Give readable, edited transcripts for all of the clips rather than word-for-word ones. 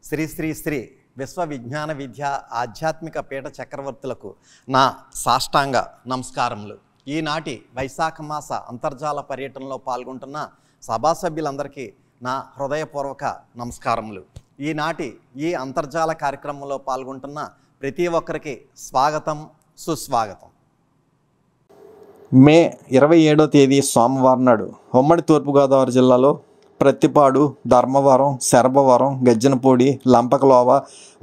శ్రీ శ్రీ శ్రీ విశ్వ విజ్ఞాన విద్య ఆధ్యాత్మిక పీఠ చక్రవర్తులకు నా సాష్టాంగ నమస్కారములు. ఈనాటి వైశాఖ మాస అంతర్జాల పర్యటనలో పాల్గొంటున్న సభాసభ్యులందరికీ నా హృదయపూర్వక నమస్కారములు. ఈనాటి ఈ అంతర్జాల కార్యక్రమంలో పాల్గొంటున్న ప్రతి ఒక్కరికి స్వాగతం, సుస్వాగతం. మే 27వ తేదీ సోమవారం నాడు ఉమ్మడి తూర్పుగోదావరి జిల్లాలో ప్రత్తిపాడు, ధర్మవరం, శరభవరం, గజ్జనపూడి, లంపకలోవ,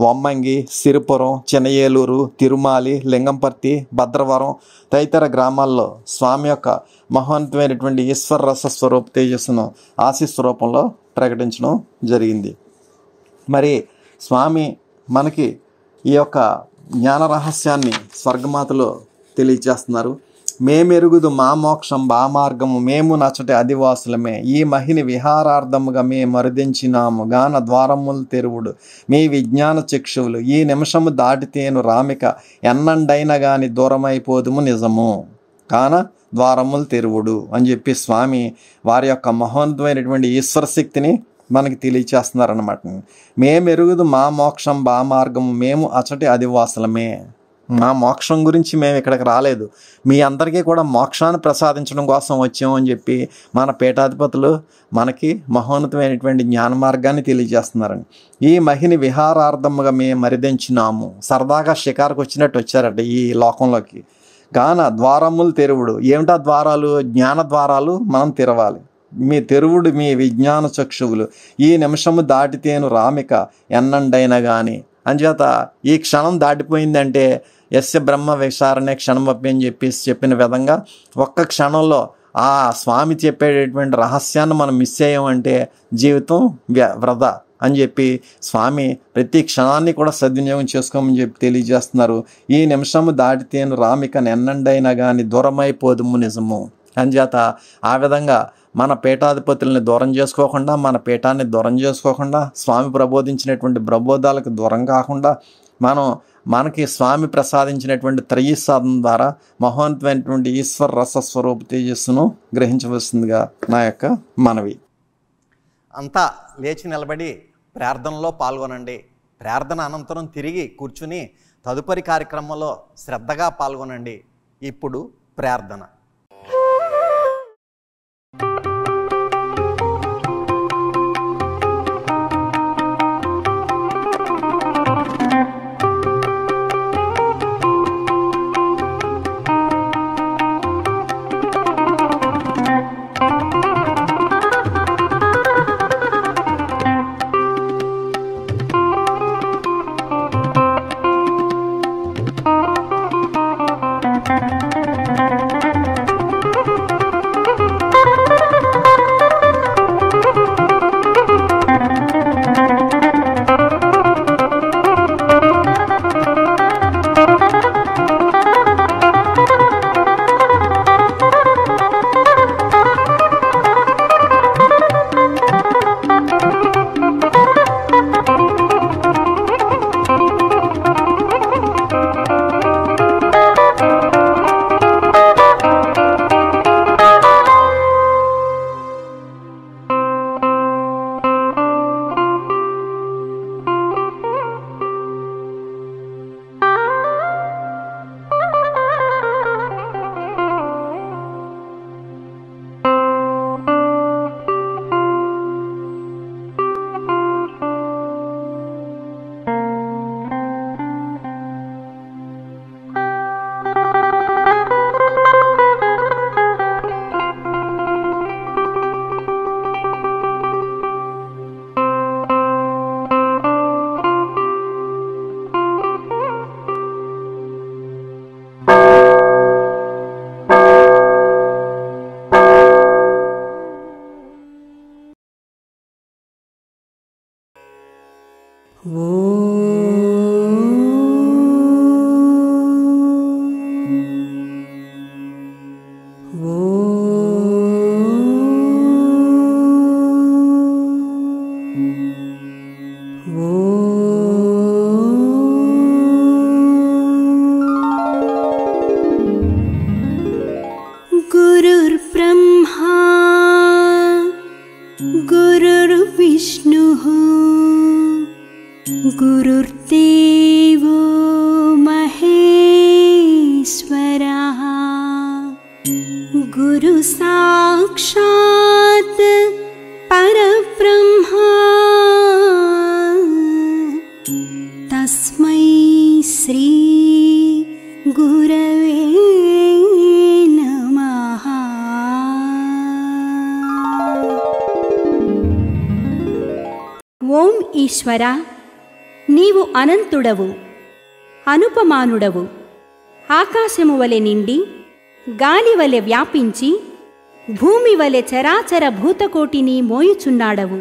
వమ్మంగి, సిరిపురం, చిన్నయేలూరు, తిరుమాలి, లింగంపర్తి, భద్రవరం తదితర గ్రామాల్లో స్వామి యొక్క మహోన్నతమైనటువంటి ఈశ్వర రస స్వరూప తేజస్సును ఆశీస్సు రూపంలో ప్రకటించడం జరిగింది. మరి స్వామి మనకి ఈ యొక్క జ్ఞాన రహస్యాన్ని స్వర్గమాతలో తెలియచేస్తున్నారు. మేమెరుగుదు మా మోక్షం బా మార్గము మేము నచ్చటి అధివాసులమే, ఈ మహిని విహారార్థముగా మే మరుదించినాము గాన ద్వారములు తెరువుడు మీ విజ్ఞాన చక్షువులు ఈ నిమిషము దాటితేను రామిక ఎన్నండైన గాని దూరమైపోదుము నిజము కాన ద్వారములు తెరువుడు అని చెప్పి స్వామి వారి యొక్క మహోన్నతమైనటువంటి ఈశ్వర శక్తిని మనకి తెలియచేస్తున్నారన్నమాట. మేమెరుగుదు మా మోక్షం బా మార్గము మేము అచ్చటి అధివాసులమే. మా మోక్షం గురించి మేము ఇక్కడికి రాలేదు, మీ అందరికీ కూడా మోక్షాన్ని ప్రసాదించడం కోసం వచ్చాము అని చెప్పి మన పీఠాధిపతులు మనకి మహోన్నతమైనటువంటి జ్ఞాన మార్గాన్ని తెలియజేస్తున్నారని. ఈ మహిని విహారార్థముగా మేము మరిదించినాము. సరదాగా షికారుకు వచ్చినట్టు వచ్చారట ఈ లోకంలోకి. గాన ద్వారములు తెరువుడు, ఏమిటా ద్వారాలు? జ్ఞాన ద్వారాలు మనం తెరవాలి. మీ తెరువుడు మీ విజ్ఞాన చక్షువులు ఈ నిమిషము దాటితేను రామిక ఎన్నండైనా కానీ అంచేత ఈ క్షణం దాటిపోయిందంటే యస్య బ్రహ్మ విచారణే క్షణమపి అని చెప్పిన విధంగా ఒక్క క్షణంలో ఆ స్వామి చెప్పేటటువంటి రహస్యాన్ని మనం మిస్ అయ్యామంటే జీవితం వృధా అని చెప్పి స్వామి ప్రతి క్షణాన్ని కూడా సద్వినియోగం చేసుకోమని చెప్పి తెలియజేస్తున్నారు. ఈ నిమిషము దాటితేను రామిక ఎన్నండైనా కానీ దూరమైపోదుము నిజము. అంచేత ఆ విధంగా మన పీఠాధిపతుల్ని దూరం చేసుకోకుండా, మన పీఠాన్ని దూరం చేసుకోకుండా, స్వామి ప్రబోధించినటువంటి ప్రబోధాలకు దూరం కాకుండా మనకి స్వామి ప్రసాదించినటువంటి త్రయీ సాధన ద్వారా మహోన్నతమైనటువంటి ఈశ్వర రస స్వరూప తేజస్సును గ్రహించవలసిందిగా నా యొక్క మనవి. అంతా లేచి నిలబడి ప్రార్థనలో పాల్గొనండి. ప్రార్థన అనంతరం తిరిగి కూర్చుని తదుపరి కార్యక్రమంలో శ్రద్ధగా పాల్గొనండి. ఇప్పుడు ప్రార్థన. गुरुर्देवो महेश्वरः गुरु साक्षात् परब्रह्मा तस्मै श्री गुरवे नमः। ఓం ఈశ్వర, నీవు అనంతుడవు, అనుపమానుడవు. ఆకాశము వలె నిండి, గాలి వలె వ్యాపించి, భూమి వలె చరాచర భూతకోటిని మోయుచున్నాడవు.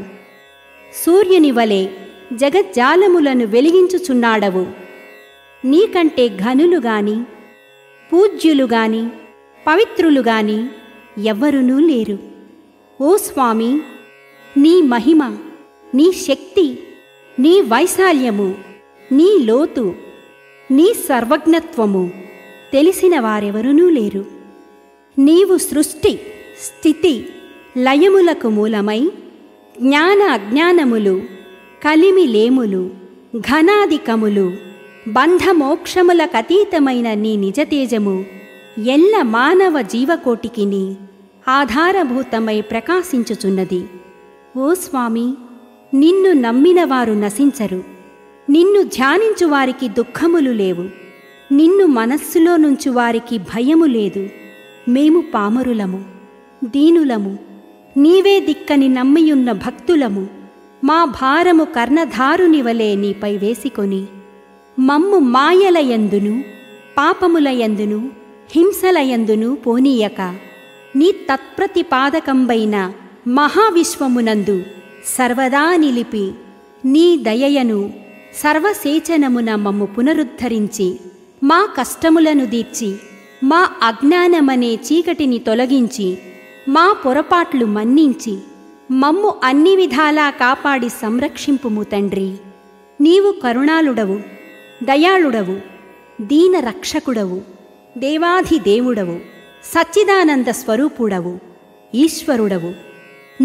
సూర్యుని వలె జగజ్జాలములను వెలిగించుచున్నాడవు. నీకంటే ఘనులు గాని, పూజ్యులు గాని, పవిత్రులు గాని ఎవ్వరునూ లేరు. ఓ స్వామి, నీ మహిమ, నీ శక్తి, నీ వైశాల్యము, నీ లోతు, నీ సర్వజ్ఞత్వము తెలిసిన వారెవరునూ లేరు. నీవు సృష్టి, స్థితి, లయములకు మూలమై జ్ఞాన అజ్ఞానములు, కలిమిలేములు, ఘనాధికములు, బంధమోక్షములకతీతమైన నీ నిజతేజము ఎల్ల మానవ జీవకోటికిని ఆధారభూతమై ప్రకాశించుచున్నది. ఓ స్వామి, నిన్ను నమ్మినవారు నశించరు. నిన్ను ధ్యానించువారికి దుఃఖములు లేవు. నిన్ను మనస్సులో నుంచి వారికి భయము లేదు. మేము పామరులము, దీనులము, నీవే దిక్కని నమ్మియున్న భక్తులము. మా భారము కర్ణధారుని వలె నీపై వేసికొని మమ్ము మాయలయందును, పాపములయందును, హింసలయందును పోనీయక నీ తత్ప్రతిపాదకంబైన మహావిశ్వమునందు సర్వదా నిలిపి నీ దయయను సర్వసేచనమున మమ్ము పునరుద్ధరించి మా కష్టములను దీర్చి మా అజ్ఞానమనే చీకటిని తొలగించి మా పొరపాట్లు మన్నించి మమ్ము అన్ని విధాలా కాపాడి సంరక్షింపుము తండ్రి. నీవు కరుణాళుడవు, దయాళుడవు, దీన రక్షకుడవు, దేవాధిదేవుడవు, సచ్చిదానంద స్వరూపుడవు, ఈశ్వరుడవు.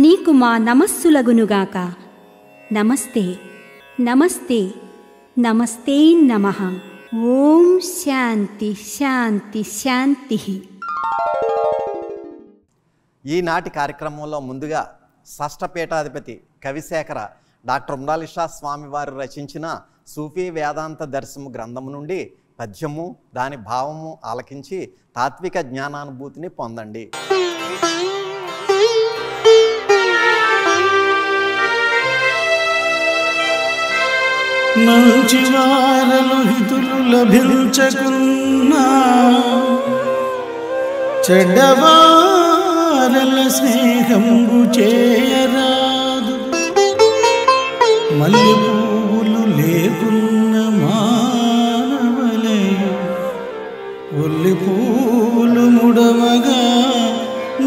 నీకు మా నమస్సులగునుగాక. నమస్తే నమస్తే నమస్తే నమః. ఓం శాంతి శాంతి శాంతి. ఈనాటి కార్యక్రమంలో ముందుగా షష్ఠపీఠాధిపతి కవిశేఖర డాక్టర్ ఉమ్రాలిషా స్వామి వారు రచించిన సూఫీ వేదాంత దర్శము గ్రంథము నుండి పద్యము, దాని భావము ఆలకించి తాత్విక జ్ఞానానుభూతిని పొందండి. మంచివారలు హితులు లభించకున్నా, చెడ్డవారల స్నేహంబు చేయరాదు. మల్లె పువ్వులు లేకున్న మానవలయు, ఒల్లి పువ్వులు ముడవగా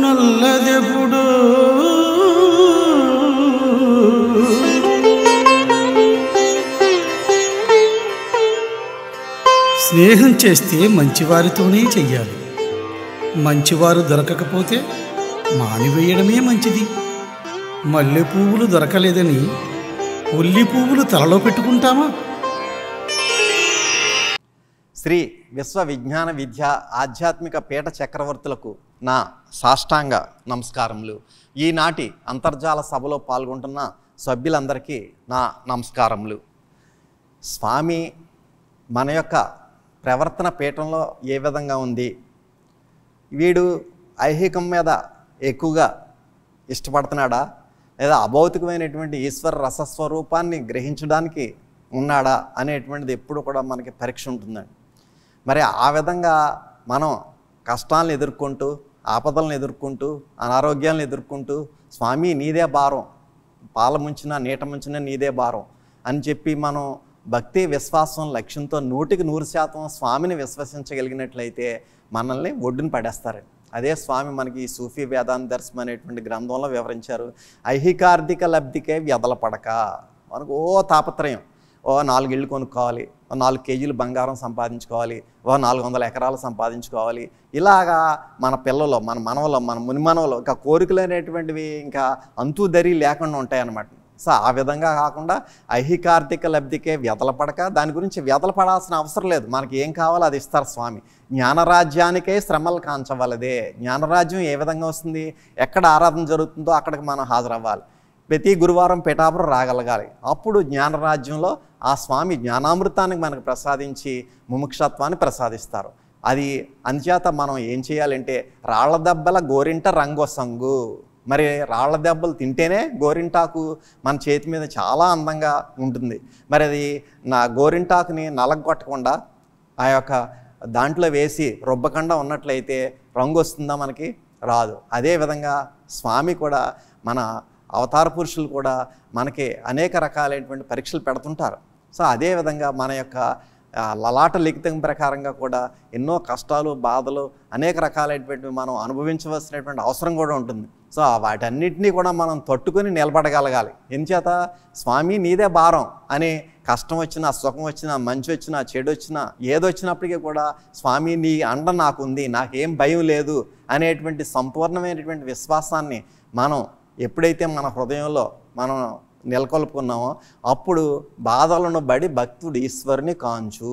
నల్లదెపుడో. స్నేహం చేస్తే మంచివారితోనే చెయ్యాలి. మంచివారు దొరకకపోతే మానివేయడమే మంచిది. మల్లె పువ్వులు దొరకలేదని ఉల్లి పువ్వులు తలలో పెట్టుకుంటామా? శ్రీ విశ్వ విజ్ఞాన విద్య ఆధ్యాత్మిక పీఠ చక్రవర్తులకు నా సాష్టాంగ నమస్కారములు. ఈనాటి అంతర్జాల సభలో పాల్గొంటున్న సభ్యులందరికీ నా నమస్కారములు. స్వామి మన యొక్క ప్రవర్తన పీఠంలో ఏ విధంగా ఉంది, వీడు ఐహికం మీద ఎక్కువగా ఇష్టపడుతున్నాడా, లేదా అభౌతికమైనటువంటి ఈశ్వర రసస్వరూపాన్ని గ్రహించడానికి ఉన్నాడా అనేటువంటిది ఎప్పుడు కూడా మనకి పరీక్ష ఉంటుందండి. మరి ఆ విధంగా మనం కష్టాలను ఎదుర్కొంటూ, ఆపదలను ఎదుర్కొంటూ, అనారోగ్యాలను ఎదుర్కొంటూ స్వామి నీదే భారం, పాల ముంచినా నీట ముంచినా నీదే భారం అని చెప్పి మనం భక్తి విశ్వాసం లక్ష్యంతో 100% స్వామిని విశ్వసించగలిగినట్లయితే మనల్ని ఒడ్డున పడేస్తారండి. అదే స్వామి మనకి ఈ సూఫీ వేదాంత దర్శనం అనేటువంటి గ్రంథంలో వివరించారు. ఐహికార్థిక లబ్ధికే వ్యధల పడక. మనకు తాపత్రయం, 4 ఇళ్ళు కొనుక్కోవాలి, 4 కేజీలు బంగారం సంపాదించుకోవాలి, 400 ఎకరాలు సంపాదించుకోవాలి. ఇలాగా మన పిల్లలు, మన మనవలు, మన మునిమనవలు ఇంకా కోరికలు అనేటువంటివి ఇంకా అంతు దరి లేకుండా ఉంటాయన్నమాట. సో ఆ విధంగా కాకుండా ఐహికార్థిక లబ్ధికే వ్యతలపడక దాని గురించి వ్యతలపడాల్సిన అవసరం లేదు. మనకి ఏం కావాలో అది ఇస్తారు స్వామి. జ్ఞానరాజ్యానికే శ్రమలు కాంచవలదే. జ్ఞానరాజ్యం ఏ విధంగా వస్తుంది? ఎక్కడ ఆరాధన జరుగుతుందో అక్కడికి మనం హాజరవ్వాలి. ప్రతి గురువారం పిఠాపురం రాగలగాలి. అప్పుడు జ్ఞానరాజ్యంలో ఆ స్వామి జ్ఞానామృతానికి మనకు ప్రసాదించి ముముక్షత్వాన్ని ప్రసాదిస్తారు. అది అందుచేత మనం ఏం చేయాలంటే రాళ్ల దెబ్బల గోరింట రంగొసంగు. మరి రాళ్ల దెబ్బలు తింటేనే గోరింటాకు మన చేతి మీద చాలా అందంగా ఉంటుంది. మరి అది గోరింటాకుని నలగొట్టకుండా ఆ యొక్క దాంట్లో వేసి రుబ్బకుండా ఉన్నట్లయితే రంగు వస్తుందా? మనకి రాదు. అదేవిధంగా స్వామి కూడా, మన అవతార పురుషులు కూడా మనకి అనేక రకాలైనటువంటి పరీక్షలు పెడుతుంటారు. సో అదేవిధంగా మన యొక్క లలాట లిఖితం ప్రకారంగా కూడా ఎన్నో కష్టాలు, బాధలు, అనేక రకాలైనటువంటి మనం అనుభవించవలసినటువంటి అవసరం కూడా ఉంటుంది. సో వాటన్నిటినీ కూడా మనం తట్టుకొని నిలబడగలగాలి. ఎందుచేత స్వామి నీదే భారం అని కష్టం వచ్చినా, సుఖం వచ్చినా, మంచి వచ్చినా, చెడు వచ్చినా, ఏదొచ్చినప్పటికీ కూడా స్వామి నీ అండ నాకుంది, నాకేం భయం లేదు అనేటువంటి సంపూర్ణమైనటువంటి విశ్వాసాన్ని మనం ఎప్పుడైతే మన హృదయంలో మనం నెలకొల్పుకున్నామో అప్పుడు బాధలను బడి భక్తుడు ఈశ్వరుని కాంచు.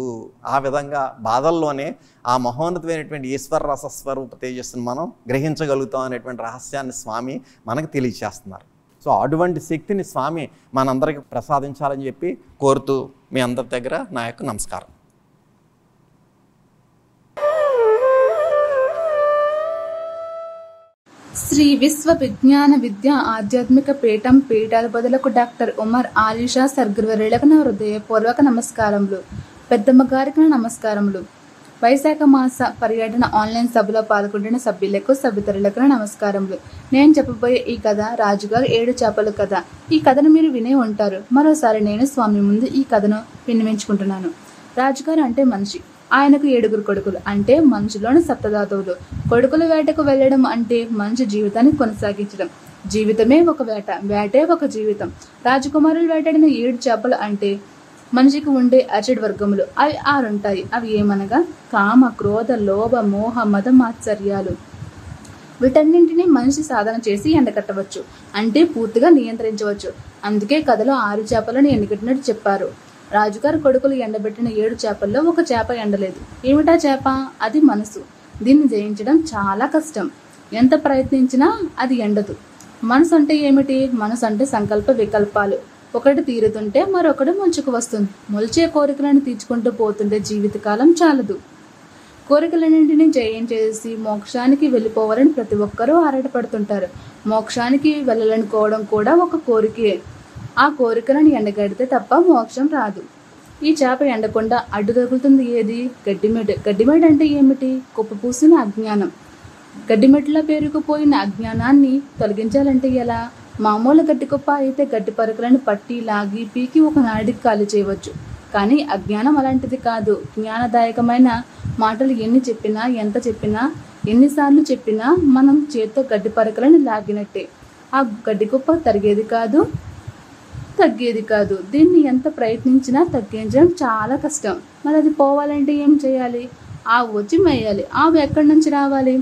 ఆ విధంగా బాధల్లోనే ఆ మహోన్నతమైనటువంటి ఈశ్వర రసస్వరూప తేజస్సును మనం గ్రహించగలుగుతాం అనేటువంటి రహస్యాన్ని స్వామి మనకు తెలియచేస్తున్నారు. సో అటువంటి శక్తిని స్వామి మనందరికీ ప్రసాదించాలని చెప్పి కోరుతూ మీ అందరి దగ్గర నా యొక్క నమస్కారం. శ్రీ విశ్వ విజ్ఞాన విద్య ఆధ్యాత్మిక పీఠం పీఠాధిపతులకు డాక్టర్ ఉమర్ ఆలీషా సద్గురువర్యులకు నా హృదయపూర్వక నమస్కారములు. పెద్దమ్మ గారికి నమస్కారములు. వైశాఖ మాస పర్యటన ఆన్లైన్ సభలో పాల్గొంటున్న సభ్యులకు, సభ్యుతరులకు నమస్కారములు. నేను చెప్పబోయే ఈ కథ రాజుగారు 7 చేపల కథ. ఈ కథను మీరు వినే ఉంటారు. మరోసారి నేను స్వామి ముందు ఈ కథను విన్నవించుకుంటున్నాను. రాజుగారు అంటే మనిషి. ఆయనకు 7 కొడుకులు, అంటే మనుషులోని సప్తధాతువులు. కొడుకుల వేటకు వెళ్ళడం అంటే మనిషి జీవితాన్ని కొనసాగించడం. జీవితమే ఒక వేట, వేటే ఒక జీవితం. రాజకుమారులు వేటాడిన 7 చేపలు అంటే మనిషికి ఉండే అర్చడ్ వర్గములు. అవి 6 ఉంటాయి. అవి ఏమనగా కామ, క్రోధ, లోభ, మోహ, మద, మాత్సర్యాలు. వీటన్నింటినీ మనిషి సాధన చేసి ఎండకట్టవచ్చు, అంటే పూర్తిగా నియంత్రించవచ్చు. అందుకే కథలో 6 చేపలను ఎండకట్టినట్టు చెప్పారు. రాజుగారు కొడుకులు ఎండబెట్టిన 7 చేపల్లో ఒక చేప ఎండలేదు. ఏమిటా చేప? అది మనసు. దీన్ని జయించడం చాలా కష్టం. ఎంత ప్రయత్నించినా అది ఎండదు. మనసు అంటే ఏమిటి? మనసు అంటే సంకల్ప వికల్పాలు. ఒకటి తీరుతుంటే మరొకటి మొలుచుకు వస్తుంది. మొలిచే కోరికలను తీర్చుకుంటూ పోతుంటే జీవితకాలం చాలదు. కోరికలన్నింటినీ జయించేసి మోక్షానికి వెళ్ళిపోవాలని ప్రతి ఒక్కరూ ఆరాటపడుతుంటారు. మోక్షానికి వెళ్ళాలనుకోవడం కూడా ఒక కోరికే. ఆ కోరికలను ఎండగడితే తప్ప మోక్షం రాదు. ఈ చేప ఎండకుండా అడ్డు తగులుతుంది ఏది? గడ్డిమెట్. గడ్డిమెట్ అంటే ఏమిటి? కుప్పపూసిన అజ్ఞానం. గడ్డిమెట్లా పేరుకుపోయిన అజ్ఞానాన్ని తొలగించాలంటే ఎలా? మామూలు గడ్డి కుప్ప అయితే గడ్డి పరుకులను పట్టి, లాగి, పీకి ఒక నాడికి ఖాళీ చేయవచ్చు. కానీ అజ్ఞానం అలాంటిది కాదు. జ్ఞానదాయకమైన మాటలు ఎన్ని చెప్పినా, ఎంత చెప్పినా, ఎన్నిసార్లు చెప్పినా మనం చేత్తో గడ్డి పరుకులను లాగినట్టే. ఆ గడ్డి కుప్ప తరిగేది కాదు, తగ్గేది కాదు. దీన్ని ఎంత ప్రయత్నించినా తగ్గించడం చాలా కష్టం. మరి అది పోవాలంటే ఏం చేయాలి? ఆవు వచ్చి మేయాలి. ఆవు ఎక్కడి నుంచి రావాలి?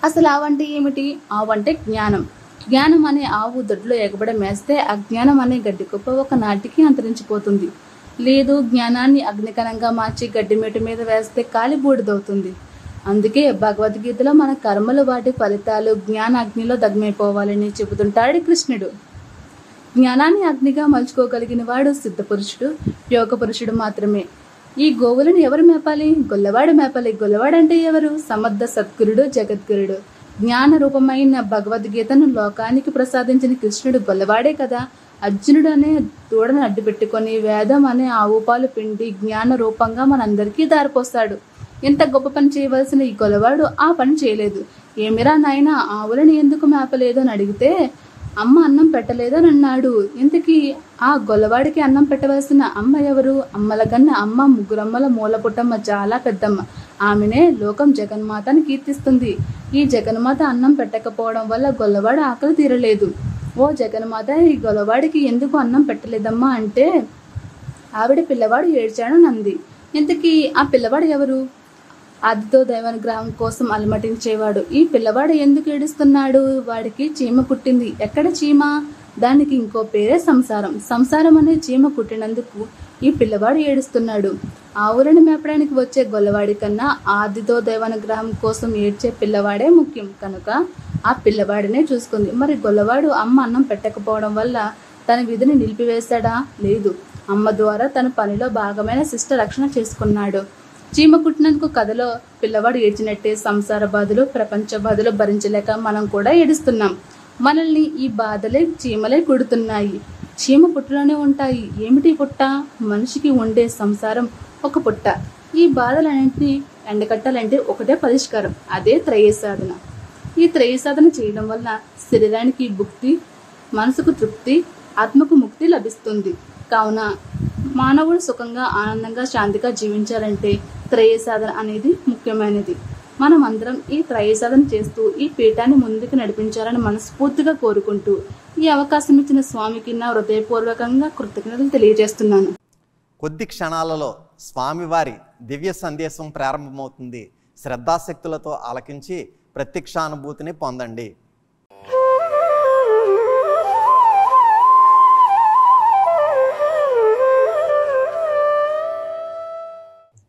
అసలు ఆవు అంటే ఏమిటి? ఆవు అంటే జ్ఞానం. జ్ఞానం అనే ఆవు దొడ్లో ఎగబడి మేస్తే అజ్ఞానం అనే గడ్డి కుప్ప ఒక నాటికి అంతరించిపోతుంది. లేదు, జ్ఞానాన్ని అగ్నికణంగా మార్చి గడ్డిమెట్టు మీద వేస్తే కాలి బూడిదవుతుంది. అందుకే భగవద్గీతలో మన కర్మలు, వాటి ఫలితాలు జ్ఞాన అగ్నిలో దగ్మైపోవాలని చెబుతుంటాడు కృష్ణుడు. జ్ఞానాన్ని అగ్నిగా మలుచుకోగలిగిన వాడు సిద్ధపురుషుడు, యోగ పురుషుడు మాత్రమే. ఈ గోవులను ఎవరు మేపాలి? గొల్లవాడు మేపాలి. గొల్లవాడంటే ఎవరు? సమర్థ సద్గురుడు, జగద్గురుడు. జ్ఞాన రూపమైన భగవద్గీతను లోకానికి ప్రసాదించిన కృష్ణుడు గొల్లవాడే కదా. అర్జునుడు అనే దూడను అడ్డు పెట్టుకొని వేదం అనే ఆవు పాలు పిండి జ్ఞాన రూపంగా మనందరికీ దారిపోస్తాడు. ఎంత గొప్ప పని చేయవలసిన ఈ గొల్లవాడు ఆ పని చేయలేదు. ఏమిరా నాయనా, ఆవులను ఎందుకు మేపలేదు అని అడిగితే అమ్మ అన్నం పెట్టలేదని అన్నాడు. ఇంతకీ ఆ గొల్లవాడికి అన్నం పెట్టవలసిన అమ్మ ఎవరు? అమ్మల కన్నా అమ్మ ముగ్గురమ్మల మూలపుట్టమ్మ, చాలా పెద్దమ్మ. ఆమెనే లోకం జగన్మాతని కీర్తిస్తుంది. ఈ జగన్మాత అన్నం పెట్టకపోవడం వల్ల గొల్లవాడు ఆకలి తీరలేదు. ఓ జగన్మాత, ఈ గొల్లవాడికి ఎందుకు అన్నం పెట్టలేదమ్మా అంటే ఆవిడ పిల్లవాడు ఏడ్చాడని అంది. ఇంతకీ ఆ పిల్లవాడు ఎవరు? ఆదితో దైవానుగ్రహం కోసం అలమటించేవాడు. ఈ పిల్లవాడు ఎందుకు ఏడుస్తున్నాడు? వాడికి చీమ పుట్టింది. ఎక్కడ చీమ? దానికి ఇంకో పేరే సంసారం. సంసారం అనే చీమ కుట్టినందుకు ఈ పిల్లవాడు ఏడుస్తున్నాడు. ఆవులను మేపడానికి వచ్చే గొల్లవాడి కన్నా ఆదితో దైవానుగ్రహం కోసం ఏడ్చే పిల్లవాడే ముఖ్యం కనుక ఆ పిల్లవాడినే చూసుకుంది. మరి గొల్లవాడు అమ్మ అన్నం పెట్టకపోవడం వల్ల తన విధిని నిలిపివేశాడా? లేదు. అమ్మ ద్వారా తన పనిలో భాగమైన శిష్ట రక్షణ చేసుకున్నాడు. చీమ కుట్టినందుకు కథలో పిల్లవాడు ఏడ్చినట్టే సంసార బాధలు, ప్రపంచ బాధలు భరించలేక మనం కూడా ఏడుస్తున్నాం. మనల్ని ఈ బాధలే చీమలే కుడుతున్నాయి. చీమ పుట్టలోనే ఉంటాయి. ఏమిటి పుట్ట? మనిషికి ఉండే సంసారం ఒక పుట్ట. ఈ బాధలన్నింటినీ ఎండకట్టాలంటే ఒకటే పరిష్కారం, అదే త్రయ సాధన. ఈ త్రయ సాధన చేయడం వల్ల శరీరానికి భుక్తి, మనసుకు తృప్తి, ఆత్మకు ముక్తి లభిస్తుంది. కావున మానవుడు సుఖంగా, ఆనందంగా, శాంతిగా జీవించాలంటే త్రయ సాధన అనేది ముఖ్యమైనది. మనం అందరం ఈ త్రయ సాధన చేస్తూ ఈ పీఠాన్ని ముందుకు నడిపించాలని మనస్ఫూర్తిగా కోరుకుంటూ ఈ అవకాశం ఇచ్చిన స్వామికి నా హృదయపూర్వకంగా కృతజ్ఞతలు తెలియజేస్తున్నాను. కొద్ది క్షణాలలో స్వామివారి దివ్య సందేశం ప్రారంభమవుతుంది. శ్రద్ధాశక్తులతో ఆలకించి ప్రత్యక్షానుభూతిని పొందండి.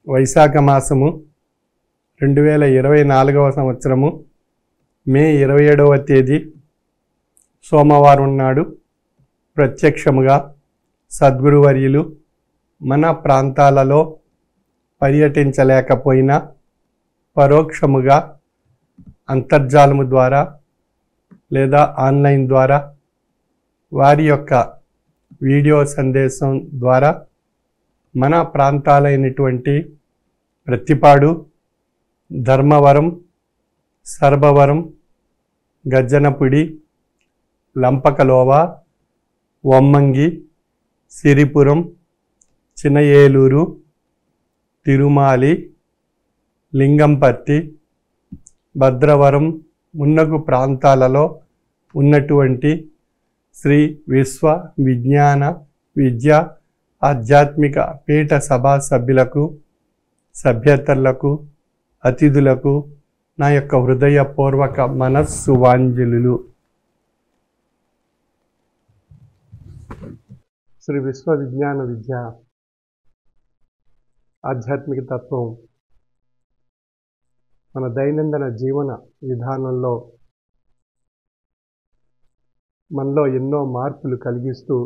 వైశాఖ మాసము 2024 సంవత్సరము మే 27వ తేదీ సోమవారం నాడు ప్రత్యక్షముగా సద్గురువర్యులు మన ప్రాంతాలలో పర్యటించలేకపోయినా పరోక్షముగా అంతర్జాలము ద్వారా లేదా ఆన్లైన్ ద్వారా వారి యొక్క వీడియో సందేశం ద్వారా మన ప్రాంతాలైనటువంటి ప్రత్తిపాడు, ధర్మవరం, సర్బవరం, గజ్జనపుడి, లంపకలోవ, వమ్మంగి, సిరిపురం, చినయేలూరు, తిరుమాలి, లింగంపర్తి, భద్రవరం మున్నగు ప్రాంతాలలో ఉన్నటువంటి శ్రీ విశ్వ విజ్ఞాన విద్యా ఆధ్యాత్మిక పీఠ సభా సభ్యులకు, సభ్యేతరులకు, అతిథులకు నా యొక్క హృదయపూర్వక మనస్సువాంజలులు. శ్రీ విశ్వ విజ్ఞాన విద్య ఆధ్యాత్మిక తత్వం మన దైనందిన జీవన విధానంలో మనలో ఎన్నో మార్పులు కలిగిస్తూ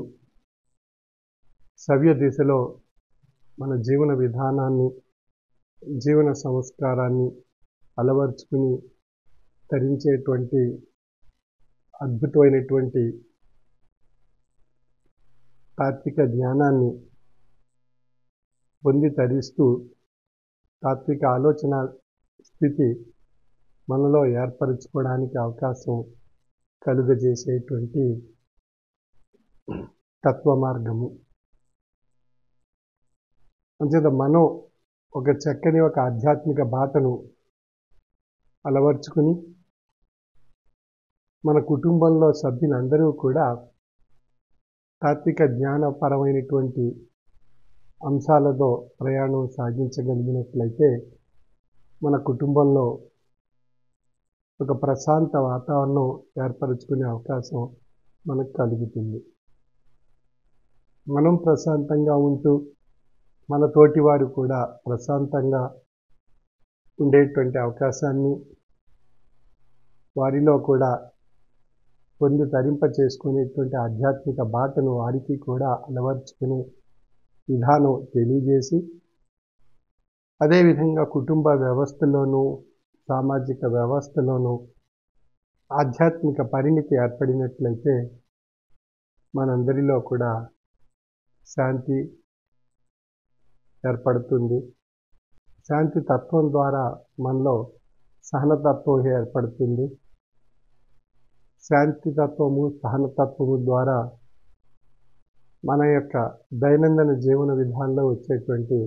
సవ్య దిశలో మన జీవన విధానాన్ని, జీవన సంస్కారాన్ని అలవర్చుకుని తరించేటువంటి అద్భుతమైనటువంటి తాత్విక జ్ఞానాన్ని పొంది తరిస్తూ తాత్విక ఆలోచన స్థితి మనలో ఏర్పరచుకోవడానికి అవకాశం కలుగజేసేటువంటి తత్వ మార్గము. అంచేత మనం ఒక చక్కని ఒక ఆధ్యాత్మిక బాటను అలవర్చుకుని మన కుటుంబంలో సభ్యులందరూ కూడా తాత్విక జ్ఞానపరమైనటువంటి అంశాలతో ప్రయాణం సాగించగలిగినట్లయితే మన కుటుంబంలో ఒక ప్రశాంత వాతావరణం ఏర్పరచుకునే అవకాశం మనకు కలుగుతుంది. మనం ప్రశాంతంగా ఉంటూ మన తోటి వారు కూడా ప్రశాంతంగా ఉండేటువంటి అవకాశాన్ని వారిలో కూడా పొంది తరింప చేసుకునేటువంటి ఆధ్యాత్మిక బాటను వారికి కూడా అలవర్చుకునే విధానం తెలియజేసి, అదేవిధంగా కుటుంబ వ్యవస్థలోనూ సామాజిక వ్యవస్థలోనూ ఆధ్యాత్మిక పరిణితి ఏర్పడినట్లయితే మనందరిలో కూడా శాంతి ఏర్పడుతుంది. శాంతి తత్వం ద్వారా మనలో సహనతత్వం ఏర్పడుతుంది. శాంతి తత్వము, సహనతత్వము ద్వారా మన యొక్క దైనందిన జీవన విధానంలో వచ్చేటువంటి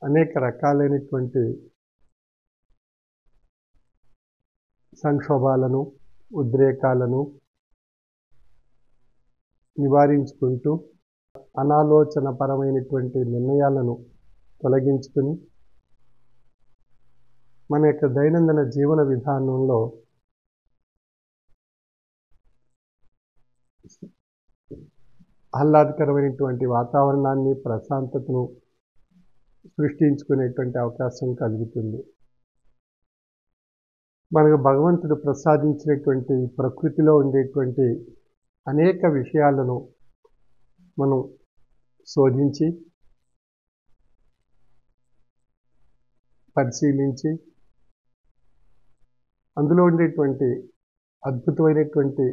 అనేక రకాలైనటువంటి సంక్షోభాలను, ఉద్రేకాలను నివారించుకుంటూ అనాలోచనపరమైనటువంటి నిర్ణయాలను తొలగించుకుని మన యొక్క దైనందిన జీవన విధానంలో ఆహ్లాదకరమైనటువంటి వాతావరణాన్ని, ప్రశాంతతను సృష్టించుకునేటువంటి అవకాశం కలుగుతుంది. మనకు భగవంతుడు ప్రసాదించినటువంటి ప్రకృతిలో ఉండేటువంటి అనేక విషయాలను మనం శోధించి, పరిశీలించి, అందులో ఉండేటువంటి అద్భుతమైనటువంటి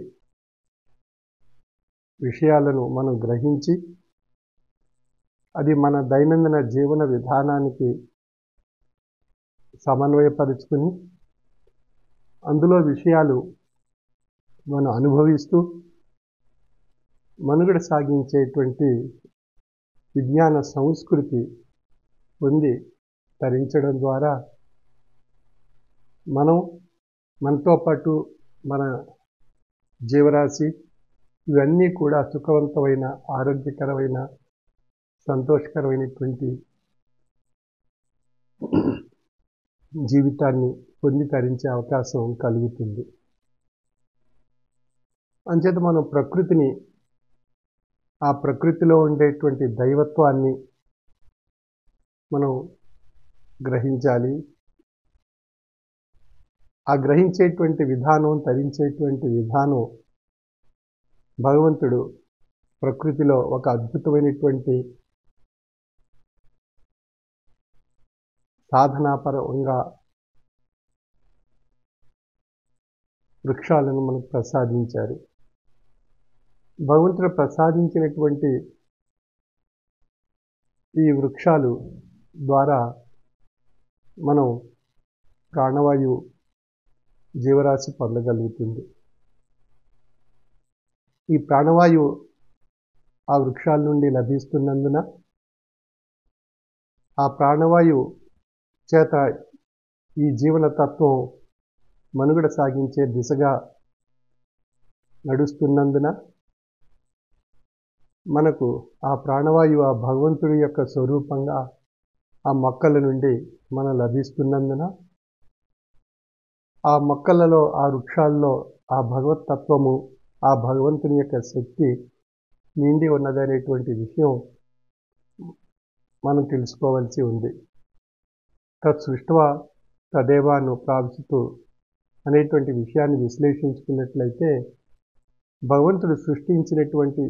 విషయాలను మనం గ్రహించి, అది మన దైనందిన జీవన విధానానికి సమన్వయపరుచుకుని, అందులో విషయాలు మనం అనుభవిస్తూ మనుగడ సాగించేటువంటి విజ్ఞాన సంస్కృతి పొంది తరించడం ద్వారా మనతో పాటు మన జీవరాశి ఇవన్నీ కూడా సుఖవంతమైన, ఆరోగ్యకరమైన, సంతోషకరమైనటువంటి జీవితాన్ని పొంది తరించే అవకాశం కలుగుతుంది. అంచేత మనం ప్రకృతిని, ఆ ప్రకృతిలో ఉండేటువంటి దైవత్వాన్ని మనం గ్రహించాలి. ఆ గ్రహించేటువంటి విధానం, తరించేటువంటి విధానం భగవంతుడు ప్రకృతిలో ఒక అద్భుతమైనటువంటి సాధనాపరంగా వృక్షాలను మనకు ప్రసాదించారు. భగవంతుడు ప్రసాదించినటువంటి ఈ వృక్షాలు ద్వారా మనం ప్రాణవాయువు జీవరాశి పొందగలుగుతుంది. ఈ ప్రాణవాయువు ఆ వృక్షాల నుండి లభిస్తున్నందున ఆ ప్రాణవాయువు చేత ఈ జీవనతత్వం మనుగడ సాగించే దిశగా నడుస్తున్నందున మనకు ఆ ప్రాణవాయువు ఆ భగవంతుడి యొక్క స్వరూపంగా ఆ మొక్కల నుండి మనం లభిస్తున్నందున ఆ మొక్కలలో, ఆ వృక్షాల్లో ఆ భగవతత్వము, ఆ భగవంతుని యొక్క శక్తి నిండి ఉన్నదనేటువంటి విషయం మనం తెలుసుకోవాల్సి ఉంది. తత్సృష్ట్వా తదేవాను ప్రాప్స్యతు అనేటువంటి విషయాన్ని విశ్లేషించుకున్నట్లయితే భగవంతుడు సృష్టించినటువంటి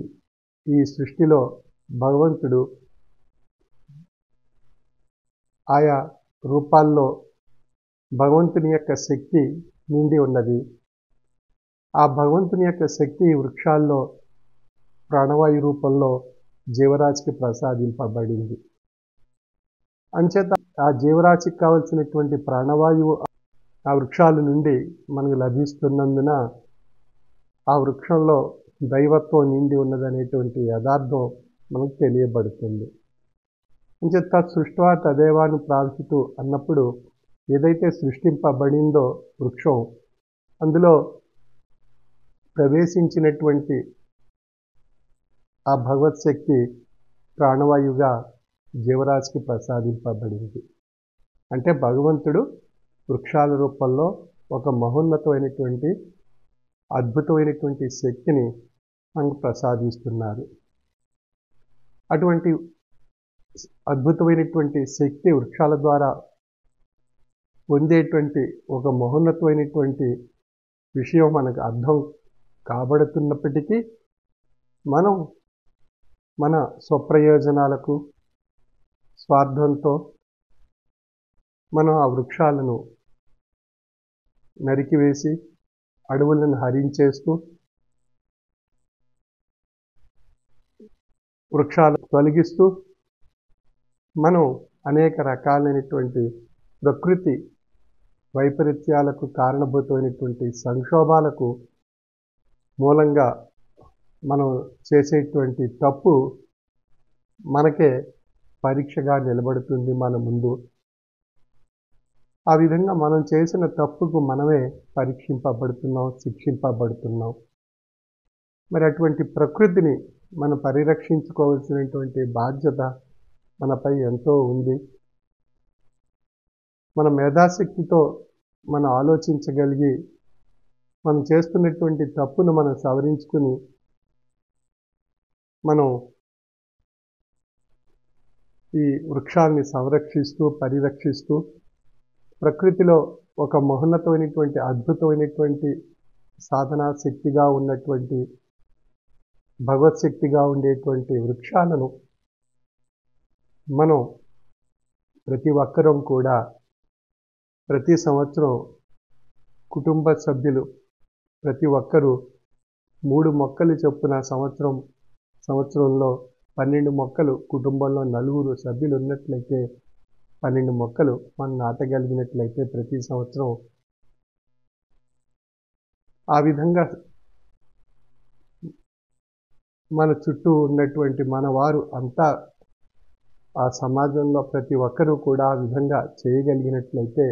ఈ సృష్టిలో భగవంతుడు ఆయా రూపాల్లో భగవంతుని యొక్క శక్తి నిండి ఉన్నది. ఆ భగవంతుని యొక్క శక్తి వృక్షాల్లో ప్రాణవాయు రూపంలో జీవరాశికి ప్రసాదింపబడింది. అంచేత ఆ జీవరాశికి కావలసినటువంటి ప్రాణవాయువు ఆ వృక్షాల నుండి మనకు లభిస్తున్నందున ఆ వృక్షంలో దైవత్వం నిండి ఉన్నదనేటువంటి యథార్థం మనకు తెలియబడుతుంది. అంచేత సృష్ట్వా తదేవాను ప్రాప్స్యతు అన్నప్పుడు ఏదైతే సృష్టింపబడిందో వృక్షం, అందులో ప్రవేశించినటువంటి ఆ భగవత్ శక్తి ప్రాణవాయువుగా జీవరాశికి ప్రసాదింపబడింది. అంటే భగవంతుడు వృక్షాల రూపంలో ఒక మహోన్నతమైనటువంటి అద్భుతమైనటువంటి శక్తిని మనకు ప్రసాదిస్తున్నారు. అటువంటి అద్భుతమైనటువంటి శక్తి వృక్షాల ద్వారా పొందేటువంటి ఒక మహోన్నతమైనటువంటి విషయం మనకు అర్థం కాబడుతున్నప్పటికీ మనం మన స్వప్రయోజనాలకు, స్వార్థంతో మనం ఆ వృక్షాలను నరికివేసి అడవులను హరించేస్తూ వృక్షాలు తొలగిస్తూ మనం అనేక రకాలైనటువంటి ప్రకృతి వైపరీత్యాలకు కారణభూతమైనటువంటి సంక్షోభాలకు మూలంగా మనం చేసేటువంటి తప్పు మనకే పరీక్షగా నిలబడుతుంది మన ముందు. ఆ విధంగా మనం చేసిన తప్పుకు మనమే పరీక్షింపబడుతున్నాం, శిక్షింపబడుతున్నాం. మరి అటువంటి ప్రకృతిని మనం పరిరక్షించుకోవాల్సినటువంటి బాధ్యత మనపై ఎంతో ఉంది. మన మేధాశక్తితో మనం ఆలోచించగలిగి మనం చేస్తున్నటువంటి తప్పును మనం సవరించుకుని మనం ఈ వృక్షాన్ని సంరక్షిస్తూ పరిరక్షిస్తూ ప్రకృతిలో ఒక మహోన్నతమైనటువంటి అద్భుతమైనటువంటి సాధనా శక్తిగా ఉన్నటువంటి భగవత్ శక్తిగా ఉండేటువంటి వృక్షాలను మనం ప్రతి ఒక్కరం కూడా ప్రతి సంవత్సరం కుటుంబ సభ్యులు ప్రతి ఒక్కరూ 3 మొక్కలు చొప్పున సంవత్సరంలో 12 మొక్కలు, కుటుంబంలో 4 సభ్యులు ఉన్నట్లయితే 12 మొక్కలు మనం నాటగలిగినట్లయితే ప్రతి సంవత్సరం ఆ విధంగా మన చుట్టూ ఉన్నటువంటి మన వారు అంతా ఆ సమాజంలో ప్రతి ఒక్కరూ కూడా ఆ విధంగా చేయగలిగినట్లయితే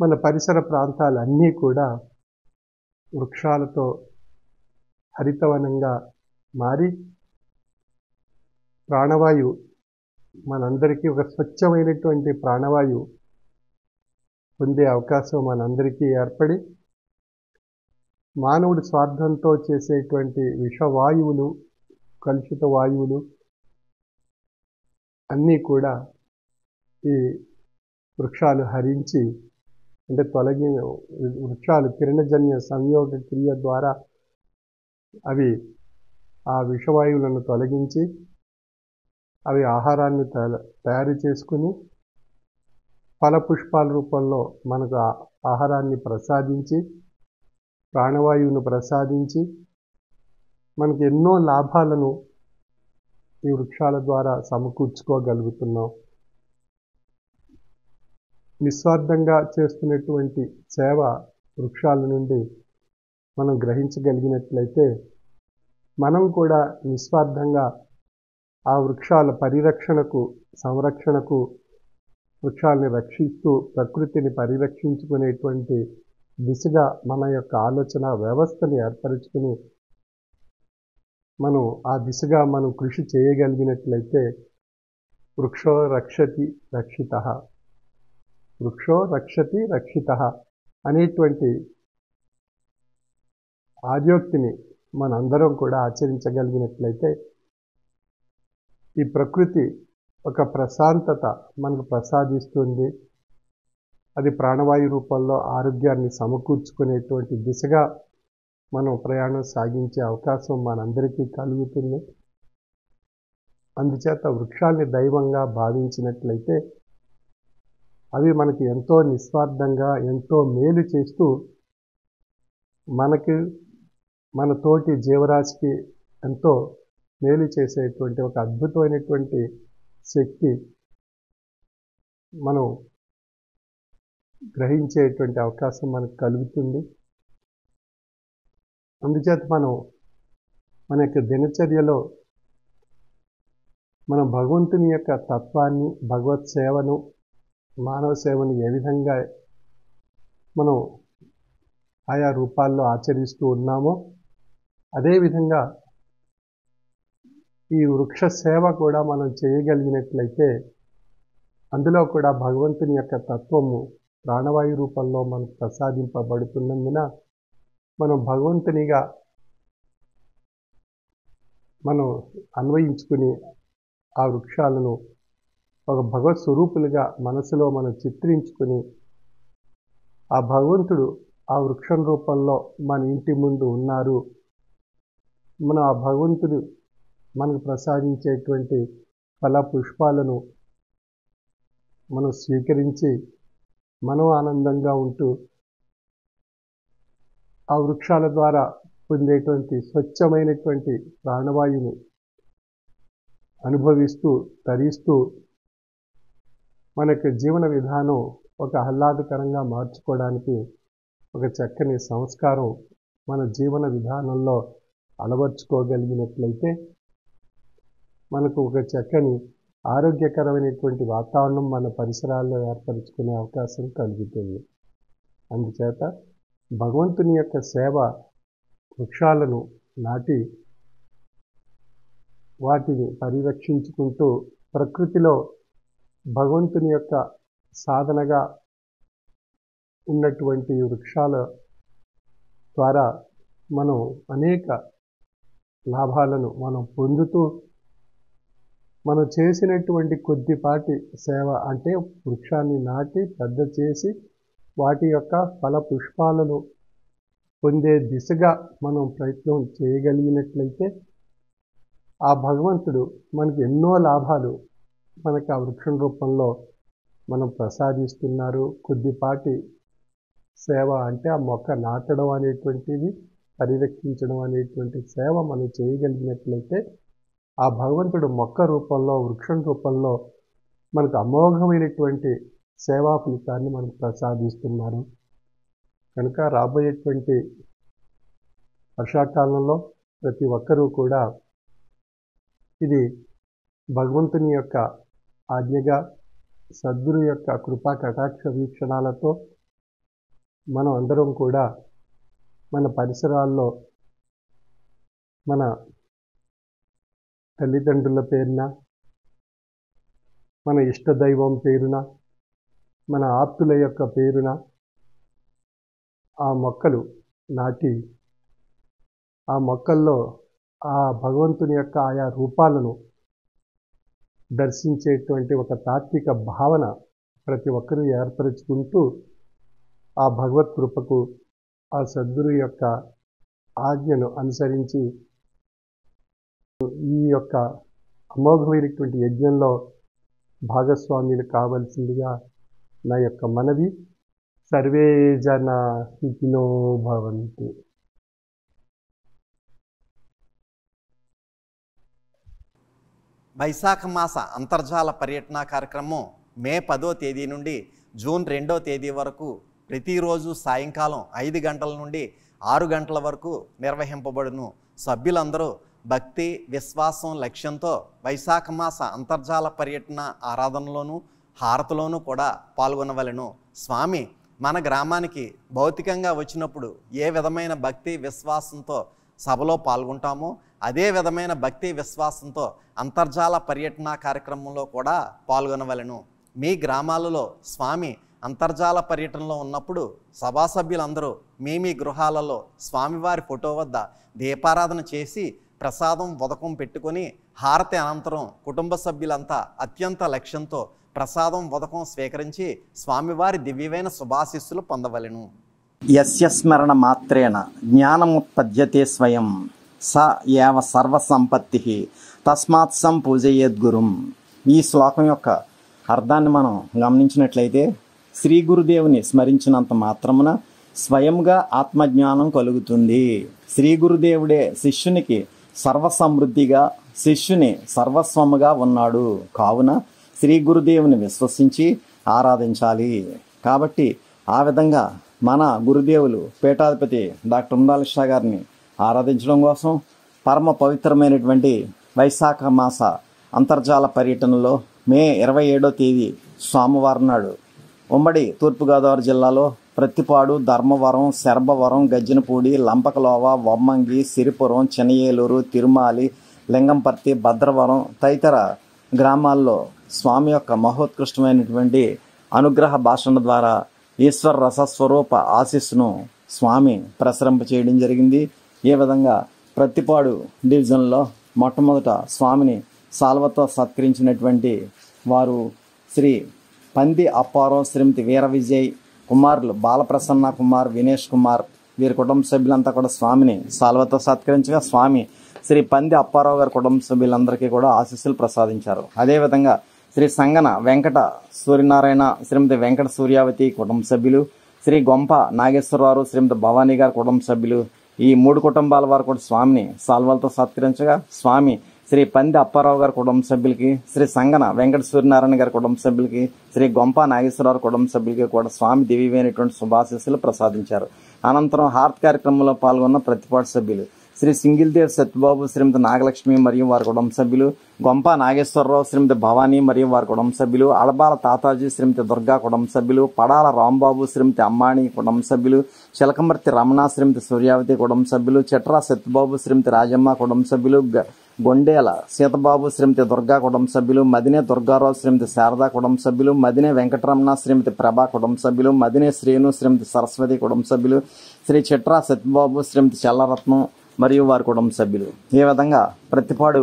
మన పరిసర ప్రాంతాలన్నీ కూడా వృక్షాలతో హరితవనంగా మారి ప్రాణవాయువు మనందరికీ ఒక స్వచ్ఛమైనటువంటి ప్రాణవాయువు పొందే అవకాశం మనందరికీ ఏర్పడి మానవుడి స్వార్థంతో చేసేటువంటి విషవాయువులు, కలుషిత వాయువులు అన్నీ కూడా ఈ వృక్షాలు హరించి అంటే వృక్షాలు కిరణజన్య సంయోగ క్రియ ద్వారా అవి ఆ విషవాయువులను తొలగించి అవి ఆహారాన్ని తయారు చేసుకుని ఫలపుష్పాల రూపంలో మనకు ఆహారాన్ని ప్రసాదించి ప్రాణవాయువును ప్రసాదించి మనకు ఎన్నో లాభాలను ఈ వృక్షాల ద్వారా సమకూర్చుకోగలుగుతున్నాం. నిస్వార్థంగా చేస్తున్నటువంటి సేవ వృక్షాల నుండి మనం గ్రహించగలిగినట్లయితే మనం కూడా నిస్వార్థంగా ఆ వృక్షాల పరిరక్షణకు, సంరక్షణకు, వృక్షాలని రక్షిస్తూ ప్రకృతిని పరిరక్షించుకునేటువంటి దిశగా మన యొక్క ఆలోచన వ్యవస్థని ఏర్పరచుకుని మనం ఆ దిశగా మనం కృషి చేయగలిగినట్లయితే వృక్షో రక్షతి రక్షితః, వృక్షో రక్షతి రక్షితః అనేటువంటి ఆర్యోక్తిని మనందరం కూడా ఆచరించగలిగినట్లయితే ఈ ప్రకృతి ఒక ప్రశాంతత మనకు ప్రసాదిస్తుంది. అది ప్రాణవాయు రూపంలో ఆరోగ్యాన్ని సమకూర్చుకునేటువంటి దిశగా మనం ప్రయాణం సాగించే అవకాశం మనందరికీ కలుగుతుంది. అందుచేత వృక్షాల్ని దైవంగా భావించినట్లయితే అవి మనకి ఎంతో నిస్వార్థంగా ఎంతో మేలు చేస్తూ మనకి మన తోటి జీవరాశికి ఎంతో మేలు చేసేటువంటి ఒక అద్భుతమైనటువంటి శక్తి మనం గ్రహించేటువంటి అవకాశం మనకు కలుగుతుంది. అందుచేత మనం మన యొక్క దినచర్యలో మనం భగవంతుని యొక్క తత్వాన్ని, భగవత్ సేవను, మానవ సేవను ఏ విధంగా మనం ఆయా రూపాల్లో ఆచరిస్తూ ఉన్నామో అదేవిధంగా ఈ వృక్ష సేవ కూడా మనం చేయగలిగినట్లయితే అందులో కూడా భగవంతుని యొక్క తత్వము ప్రాణవాయు రూపంలో మనకు ప్రసాదింపబడుతున్నందున మనం భగవంతునిగా మనం అన్వయించుకుని ఆ వృక్షాలను ఒక భగవత్ స్వరూపులుగా మనసులో మనం చిత్రించుకుని ఆ భగవంతుడు ఆ వృక్షం రూపంలో మన ఇంటి ముందు ఉన్నారు, మనం ఆ భగవంతుడు మనకు ప్రసాదించేటువంటి ఫల పుష్పాలను మనం స్వీకరించి మనం ఆనందంగా ఉంటూ ఆ వృక్షాల ద్వారా పొందేటువంటి స్వచ్ఛమైనటువంటి ప్రాణవాయువుని అనుభవిస్తూ తరిస్తూ మనకు జీవన విధానం ఒక ఆహ్లాదకరంగా మార్చుకోవడానికి ఒక చక్కని సంస్కారం మన జీవన విధానంలో అలవర్చుకోగలిగినట్లయితే మనకు ఒక చక్కని ఆరోగ్యకరమైనటువంటి వాతావరణం మన పరిసరాల్లో ఏర్పరచుకునే అవకాశం కలుగుతుంది. అందుచేత భగవంతుని యొక్క సేవ వృక్షాలను నాటి వాటిని పరిరక్షించుకుంటూ ప్రకృతిలో భగవంతుని యొక్క సాధనగా ఉన్నటువంటి వృక్షాల ద్వారా మనం అనేక లాభాలను మనం పొందుతూ మనం చేసినటువంటి కొద్దిపాటి సేవ అంటే వృక్షాన్ని నాటి పెద్ద చేసి వాటి యొక్క ఫల పుష్పాలను పొందే దిశగా మనం ప్రయత్నం చేయగలిగినట్లయితే ఆ భగవంతుడు మనకి ఎన్నో లాభాలు మనకు ఆ వృక్షం రూపంలో మనం ప్రసాదిస్తున్నారు. కొద్దిపాటి సేవ అంటే ఆ మొక్క నాటడం అనేటువంటిది, పరిరక్షించడం అనేటువంటి సేవ మనం చేయగలిగినట్లయితే ఆ భగవంతుడు మొక్క రూపంలో, వృక్షం రూపంలో మనకు అమోఘమైనటువంటి సేవా ఫలితాన్ని మనకు ప్రసాదిస్తున్నారు. కనుక రాబోయేటువంటి వర్షాకాలంలో ప్రతి ఒక్కరూ కూడా ఇది భగవంతుని యొక్క ఆజ్ఞగా, సద్గురు యొక్క కృపా కటాక్ష వీక్షణాలతో మనం అందరం కూడా మన పరిసరాల్లో మన తల్లిదండ్రుల పేరున, మన ఇష్టదైవం పేరున, మన ఆప్తుల యొక్క పేరున ఆ మొక్కలు నాటి ఆ మొక్కల్లో ఆ భగవంతుని యొక్క ఆయా రూపాలను దర్శించేటువంటి ఒక తాత్విక భావన ప్రతి ఒక్కరూ ఏర్పరచుకుంటూ ఆ భగవత్ కృపకు, ఆ సద్గురు యొక్క ఆజ్ఞను అనుసరించి ఈ యొక్క అమోఘమైనటువంటి యజ్ఞంలో భాగస్వామ్యులు కావాల్సిందిగా నా యొక్క మనవి. సర్వే జన సుఖినో భవంతు. వైశాఖ మాస అంతర్జాల పర్యటన కార్యక్రమం మే 10వ తేదీ నుండి జూన్ 2వ తేదీ వరకు ప్రతిరోజు సాయంకాలం 5 గంటల నుండి 6 గంటల వరకు నిర్వహింపబడును. సభ్యులందరూ భక్తి, విశ్వాసం, లక్ష్యంతో వైశాఖ మాస అంతర్జాల పర్యటన ఆరాధనలోనూ హారతిలోనూ కూడా పాల్గొనవలెను. స్వామి మన గ్రామానికి భౌతికంగా వచ్చినప్పుడు ఏ విధమైన భక్తి విశ్వాసంతో సభలో పాల్గొంటామో అదే విధమైన భక్తి విశ్వాసంతో అంతర్జాల పర్యటన కార్యక్రమంలో కూడా పాల్గొనవలెను. మీ గ్రామాలలో స్వామి అంతర్జాల పర్యటనలో ఉన్నప్పుడు సభా సభ్యులందరూ మీ గృహాలలో స్వామివారి ఫోటో వద్ద దీపారాధన చేసి ప్రసాదం వదకం పెట్టుకొని హారతి అనంతరం కుటుంబ సభ్యులంతా అత్యంత లక్ష్యంతో ప్రసాదం వదకం స్వీకరించి స్వామివారి దివ్యమైన శుభాశీస్సులు పొందవలెను. యస్య స్మరణ మాత్రేణ జ్ఞానముత్పద్యతే స్వయం స ఏవ సర్వసంపత్తి తస్మాత్ సం పూజయేద్గురుం. ఈ శ్లోకం యొక్క అర్థాన్ని మనం గమనించినట్లయితే శ్రీ గురుదేవుని స్మరించినంత మాత్రమున స్వయంగా ఆత్మజ్ఞానం కలుగుతుంది. శ్రీ గురుదేవుడే శిష్యునికి సర్వసమృద్ధిగా, శిష్యుని సర్వస్వముగా ఉన్నాడు. కావున శ్రీ గురుదేవుని విశ్వసించి ఆరాధించాలి. కాబట్టి ఆ విధంగా మన గురుదేవులు పీఠాధిపతి డాక్టర్ ఉండాల షా గారిని ఆరాధించడం కోసం పరమ పవిత్రమైనటువంటి వైశాఖ మాస అంతర్జాల పర్యటనలో మే 27వ తేదీ సోమవారం నాడు ఉమ్మడి తూర్పుగోదావరి జిల్లాలో ప్రత్తిపాడు, ధర్మవరం, శరభవరం, గజ్జనపూడి, లంపకలోవ, వమ్మంగి, సిరిపురం, చినయేలూరు, తిరుమాలి, లింగంపర్తి, భద్రవరం తదితర గ్రామాల్లో స్వామి యొక్క మహోత్కృష్టమైనటువంటి అనుగ్రహ భాషణ ద్వారా ఈశ్వర రసస్వరూప ఆశీస్సును స్వామి ప్రసరింప చేయడం జరిగింది. ఏ విధంగా ప్రత్తిపాడు డివిజన్లో మొట్టమొదట స్వామిని సాల్వతో సత్కరించినటువంటి వారు శ్రీ పంది అప్పారావు, శ్రీమతి వీర విజయ్, కుమారులు బాలప్రసన్న కుమార్, వినేష్ కుమార్, వీరి కుటుంబ సభ్యులంతా కూడా స్వామిని సాల్వతో సత్కరించగా స్వామి శ్రీ పంది అప్పారావు గారి కుటుంబ సభ్యులందరికీ కూడా ఆశీస్సులు ప్రసాదించారు. అదేవిధంగా శ్రీ సంగన వెంకట సూర్యనారాయణ, శ్రీమతి వెంకట సూర్యావతి కుటుంబ సభ్యులు, శ్రీ గొంప నాగేశ్వరరావు, శ్రీమతి భవానీ గారి కుటుంబ సభ్యులు, ఈ 3 కుటుంబాల వారు కూడా స్వామిని సాల్వలతో సత్కరించగా స్వామి శ్రీ పంది అప్పారావు గారి కుటుంబ సభ్యులకి, శ్రీ సంగన వెంకట సూర్యనారాయణ గారి కుటుంబ సభ్యులకి, శ్రీ గొంప నాగేశ్వరరావు కుటుంబ సభ్యులకి కూడా స్వామి దివ్యమైనటువంటి శుభాశీస్సులు ప్రసాదించారు. అనంతరం హారతి కార్యక్రమంలో పాల్గొన్న ప్రతిపాటు సభ్యులు శ్రీ సింగిల్దేవ్ సత్యబాబు, శ్రీమతి నాగలక్ష్మి మరియు వారి కుటుంబ సభ్యులు, గొంప నాగేశ్వరరావు, శ్రీమతి భవానీ మరియు వారి కుటుంబ సభ్యులు, అడబాల తాతాజీ, శ్రీమతి దుర్గా కుటుంబ సభ్యులు, పడాల రాంబాబు, శ్రీమతి అమ్మాణి కుటుంబ సభ్యులు, చిలకమర్తి రమణ, శ్రీమతి సూర్యావతి కుటుంబ సభ్యులు, చెట్రా సత్యబాబు, శ్రీమతి రాజమ్మ కుటుంబ సభ్యులు, గొండేల సీతబాబు, శ్రీమతి దుర్గా కుటుంబ సభ్యులు, మదినే దుర్గారావు, శ్రీమతి శారదా కుటుంబ సభ్యులు, మదినే వెంకటరమణ, శ్రీమతి ప్రభా కుటుంబ సభ్యులు, మదినే శ్రీను, శ్రీమతి సరస్వతి కుటుంబ సభ్యులు, శ్రీ చెట్రా సత్యబాబు, శ్రీమతి చల్లరత్నం, మరియు వారి కుటుంబ సభ్యులు. ఈ విధంగా ప్రతిపాడు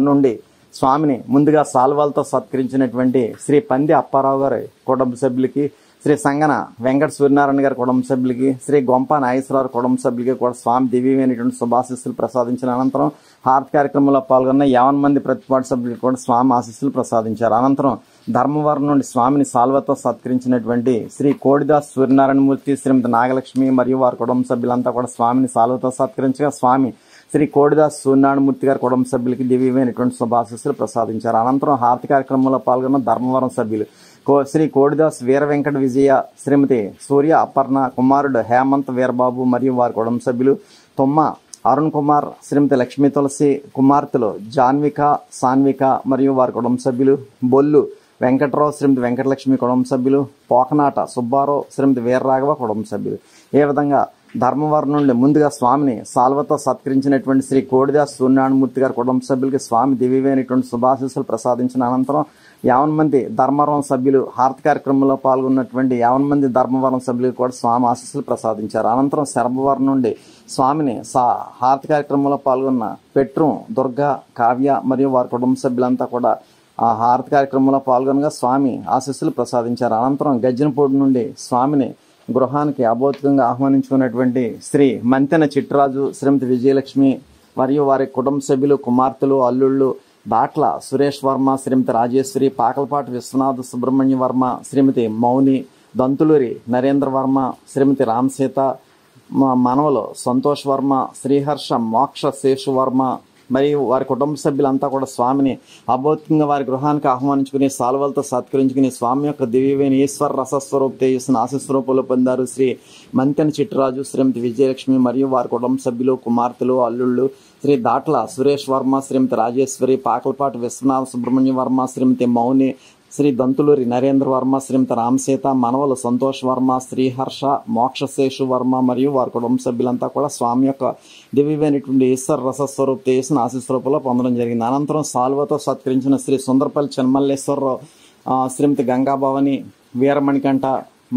నుండి స్వామిని ముందుగా సాల్వాలతో సత్కరించినటువంటి శ్రీ పంది అప్పారావు గారి కుటుంబ సభ్యులకి, శ్రీ సంగన వెంకట సూర్యనారాయణ గారి కుటుంబ సభ్యులకి, శ్రీ గొంప నాగేశ్వరరావు కుటుంబ సభ్యులకి కూడా స్వామి దివ్యమైనటువంటి శుభాశీస్సులు ప్రసాదించిన అనంతరం హారతి కార్యక్రమంలో పాల్గొన్న 50 మంది ప్రతిపాడు సభ్యులకు కూడా స్వామి ఆశీస్సులు ప్రసాదించారు. అనంతరం ధర్మవరం నుండి స్వామిని సాల్వతో సత్కరించినటువంటి శ్రీ కోడిదాస్ సూర్యనారాయణమూర్తి, శ్రీమతి నాగలక్ష్మి మరియు వారి కుటుంబ సభ్యులంతా కూడా స్వామిని సాల్వతో సత్కరించగా స్వామి శ్రీ కోడిదాస్ సూర్యనారాయణమూర్తి గారి కుటుంబ సభ్యులకి దివ్యమైనటువంటి శుభాశీస్సులు ప్రసాదించారు. అనంతరం హారతి కార్యక్రమంలో పాల్గొన్న ధర్మవరం సభ్యులు శ్రీ కోడిదాస్ వీర వెంకట విజయ, శ్రీమతి సూర్య అపర్ణ, కుమారుడు హేమంత్ వీరబాబు మరియు వారి కుటుంబ సభ్యులు, తొమ్మ అరుణ్ కుమార్, శ్రీమతి లక్ష్మీ తులసి, కుమార్తెలు జాన్విక, సాన్విక మరియు వారి కుటుంబ సభ్యులు, బొల్లు వెంకట్రావు, శ్రీమతి వెంకటలక్ష్మి కుటుంబ సభ్యులు, పోకనాట సుబ్బారావు, శ్రీమతి వీరరాఘవ కుటుంబ సభ్యులు. ఏ విధంగా ధర్మవరం నుండి ముందుగా స్వామిని సాల్వతో సత్కరించినటువంటి శ్రీ కోడిదాస్ సూర్యనారాయణమూర్తి గారి కుటుంబ సభ్యులకి స్వామి దివ్యమైనటువంటి శుభాశీస్సులు ప్రసాదించిన అనంతరం 50 మంది ధర్మవరం సభ్యులు హారతి కార్యక్రమంలో పాల్గొన్నటువంటి 50 మంది ధర్మవరం సభ్యులకు కూడా స్వామి ఆశీస్సులు ప్రసాదించారు. అనంతరం శరభవరం నుండి స్వామిని హారతి కార్యక్రమంలో పాల్గొన్న పెట్రం, దుర్గా, కావ్య మరియు వారి కుటుంబ సభ్యులంతా కూడా ఆ హారతి కార్యక్రమంలో పాల్గొనగా స్వామి ఆశీస్సులు ప్రసాదించారు. అనంతరం గజ్జనపూడి నుండి స్వామిని గృహానికి అభౌతికంగా ఆహ్వానించుకున్నటువంటి శ్రీ మంతెన చిట్రాజు, శ్రీమతి విజయలక్ష్మి మరియు వారి కుటుంబ సభ్యులు, కుమార్తెలు, అల్లుళ్ళు దాట్ల సురేష్ వర్మ, శ్రీమతి రాజేశ్వరి, పాకలపాటి విశ్వనాథ్ సుబ్రహ్మణ్య వర్మ, శ్రీమతి మౌని, దంతులూరి నరేంద్ర వర్మ, శ్రీమతి రామసీత, మనవలు సంతోష్ వర్మ, శ్రీహర్ష మోక్ష శేషు వర్మ మరియు వారి కుటుంబ సభ్యులంతా కూడా స్వామిని అభౌతికంగా వారి గృహానికి ఆహ్వానించుకుని సాల్వలతో సత్కరించుకుని స్వామి యొక్క దివ్యమైన ఈశ్వర రసస్వరూప తేజస్సును ఆశీస్వరూపంలో పొందారు. శ్రీ మంతెన చిట్రాజు, శ్రీమతి విజయలక్ష్మి మరియు వారి కుటుంబ సభ్యులు, కుమార్తెలు, అల్లుళ్ళు శ్రీ దాట్ల సురేష్ వర్మ, శ్రీమతి రాజేశ్వరి, పాకలపాటి విశ్వనాథ సుబ్రహ్మణ్య వర్మ, శ్రీమతి మౌని, శ్రీ దంతులూరి నరేంద్ర వర్మ, శ్రీమతి రామసీత, మనవలు సంతోష్ వర్మ, శ్రీహర్ష మోక్షశేషు వర్మ మరియు వారి కుటుంబ సభ్యులంతా కూడా స్వామి యొక్క దివ్యమైనటువంటి ఈశ్వర రసస్వరూప తేజస్సును ఆశీస్వరూపంలో పొందడం జరిగింది. అనంతరం సాల్వతో సత్కరించిన శ్రీ సుందరపల్లి చెన్మల్లేశ్వరరావు, శ్రీమతి గంగాభవాని, వీరమణికంఠ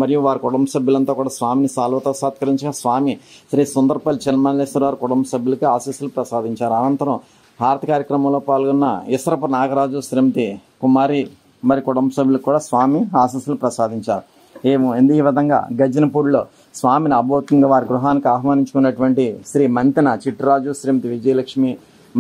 మరియు వారి కుటుంబ సభ్యులంతా కూడా స్వామిని సాల్వతో సత్కరించగా స్వామి శ్రీ సుందరపల్లి చెన్మల్లేశ్వరరావు కుటుంబ సభ్యులకి ఆశీస్సులు ప్రసాదించారు. అనంతరం హారతి కార్యక్రమంలో పాల్గొన్న ఇసరపు నాగరాజు, శ్రీమతి కుమారి మరి కుటుంబ సభ్యులకు కూడా స్వామి ఆశీస్సులు ప్రసాదించారు. ఈ విధంగా గజ్జనపూడిలో స్వామిని అభౌతికంగా వారి గృహానికి ఆహ్వానించుకున్నటువంటి శ్రీ మంతెన చిట్రాజు, శ్రీమతి విజయలక్ష్మి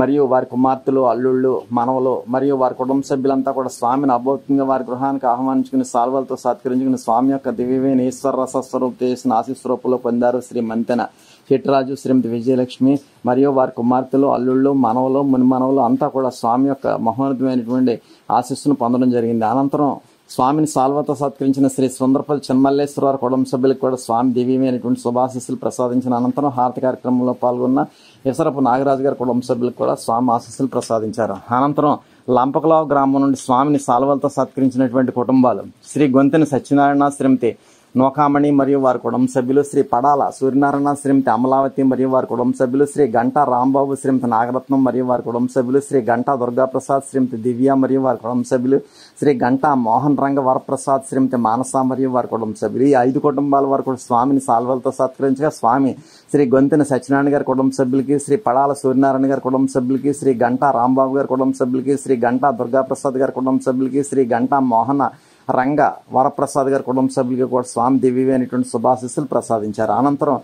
మరియు వారి కుమార్తెలు, అల్లుళ్ళు, మనవలు మరియు వారి కుటుంబ సభ్యులంతా కూడా స్వామిని అభౌతికంగా వారి గృహానికి ఆహ్వానించుకుని సాల్వలతో సత్కరించుకుని స్వామి యొక్క దివ్యమైన ఈశ్వర రసస్వరూప చేసిన ఆశీస్వరూపంలో పొందారు. శ్రీ మంతెన చిట్రాజు, శ్రీమతి విజయలక్ష్మి మరియు వారి కుమార్తెలు, అల్లుళ్ళు, మనవలు, మునిమనవలు అంతా కూడా స్వామి యొక్క మహోన్నతమైనటువంటి ఆశీస్సును పొందడం జరిగింది. అనంతరం స్వామిని సాల్వతో సత్కరించిన శ్రీ సుందరపల్లి చెన్మల్లేశ్వరరావు కుటుంబ సభ్యులకు కూడా స్వామి దివ్యమైనటువంటి శుభాశీస్సులు ప్రసాదించిన అనంతరం హారతి కార్యక్రమంలో పాల్గొన్న ఇసరపు నాగరాజు గారి కుటుంబ సభ్యులకు కూడా స్వామి ఆశీస్సులు ప్రసాదించారు. అనంతరం లంపకలావు గ్రామం నుండి స్వామిని సాల్వలతో సత్కరించినటువంటి కుటుంబాలు శ్రీ గొంతెని సత్యనారాయణ, శ్రీమతి నోకామణి మరియు వారి కుటుంబ సభ్యులు, శ్రీ పడాల సూర్యనారాయణ, శ్రీమతి అమలావతి మరియు వారి కుటుంబ సభ్యులు, శ్రీ గంటా రాంబాబు, శ్రీమతి నాగరత్నం మరియు వారి కుటుంబ సభ్యులు, శ్రీ గంటా దుర్గాప్రసాద్, శ్రీమతి దివ్య మరియు వారి కుటుంబ సభ్యులు, శ్రీ గంటా మోహన్ రంగ వరప్రసాద్, శ్రీమతి మానస మరియు వారి కుటుంబ సభ్యులు. ఈ 5 కుటుంబాల వరకు స్వామిని సాల్వలతో సత్కరించగా స్వామి శ్రీ గొంతెన సత్యనారాయణ గారి కుటుంబ సభ్యులకి, శ్రీ పడాల సూర్యనారాయణ గారి కుటుంబ సభ్యులకి, శ్రీ గంటా రాంబాబు గారి కుటుంబ సభ్యులకి, శ్రీ గంటా దుర్గాప్రసాద్ గారి కుటుంబ సభ్యులకి, శ్రీ గంటా మోహన రంగ వరప్రసాద్ గారి కుటుంబ సభ్యులకి కూడా స్వామి దివ్యమైనటువంటి శుభాశీస్సులు ప్రసాదించారు. అనంతరం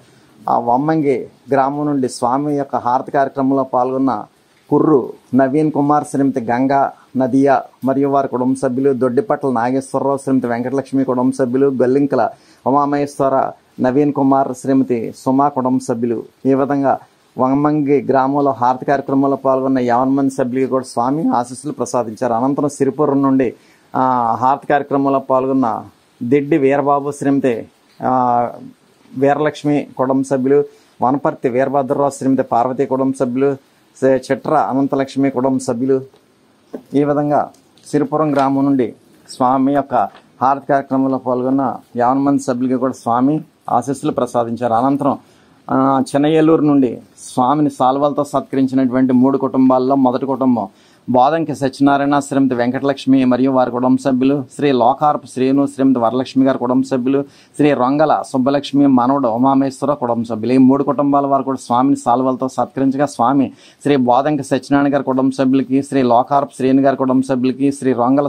ఆ వమ్మంగి గ్రామం నుండి స్వామి యొక్క హారతి కార్యక్రమంలో పాల్గొన్న కుర్రు నవీన్ కుమార్, శ్రీమతి గంగా నదియా మరియు వారి కుటుంబ సభ్యులు, దొడ్డిపట్ల నాగేశ్వరరావు, శ్రీమతి వెంకటలక్ష్మి కుటుంబ సభ్యులు, గొల్లింకల ఉమామహేశ్వర నవీన్ కుమార్, శ్రీమతి సుమా కుటుంబ సభ్యులు. ఈ విధంగా వమ్మంగి గ్రామంలో హారతి కార్యక్రమంలో పాల్గొన్న 50 మంది సభ్యులకి కూడా స్వామి ఆశీస్సులు ప్రసాదించారు. అనంతరం సిరిపురం నుండి హారతి కార్యక్రమంలో పాల్గొన్న దిడ్డి వీరబాబు, శ్రీమతి వీరలక్ష్మి కుటుంబ సభ్యులు, వనపర్తి వీరభద్రరావు, శ్రీమతి పార్వతి కుటుంబ సభ్యులు, చిట్ర అనంతలక్ష్మి కుటుంబ సభ్యులు. ఈ విధంగా సిరిపురం గ్రామం నుండి స్వామి యొక్క హారతి కార్యక్రమంలో పాల్గొన్న 50 మంది సభ్యులకి కూడా స్వామి ఆశీస్సులు ప్రసాదించారు. అనంతరం చిన్నయేలూరు నుండి స్వామిని సాల్వలతో సత్కరించినటువంటి 3 కుటుంబాల్లో మొదటి కుటుంబం బోదంకి సత్యనారాయణ, శ్రీమతి వెంకటలక్ష్మి మరియు వారి కుటుంబ సభ్యులు, శ్రీ లోకార్పు శ్రీను, శ్రీమతి వరలక్ష్మి గారి కుటుంబ సభ్యులు, శ్రీ రొంగల సుబ్బలక్ష్మి మనవడు ఉమామేశ్వర కుటుంబ సభ్యులు. ఈ 3 కుటుంబాల వారు కూడా స్వామిని సాల్వలతో సత్కరించగా స్వామి శ్రీ బోదంకి సత్యనారాయణ గారి కుటుంబ సభ్యులకి, శ్రీ లోకార్పు శ్రీను గారి కుటుంబ సభ్యులకి, శ్రీ రొంగల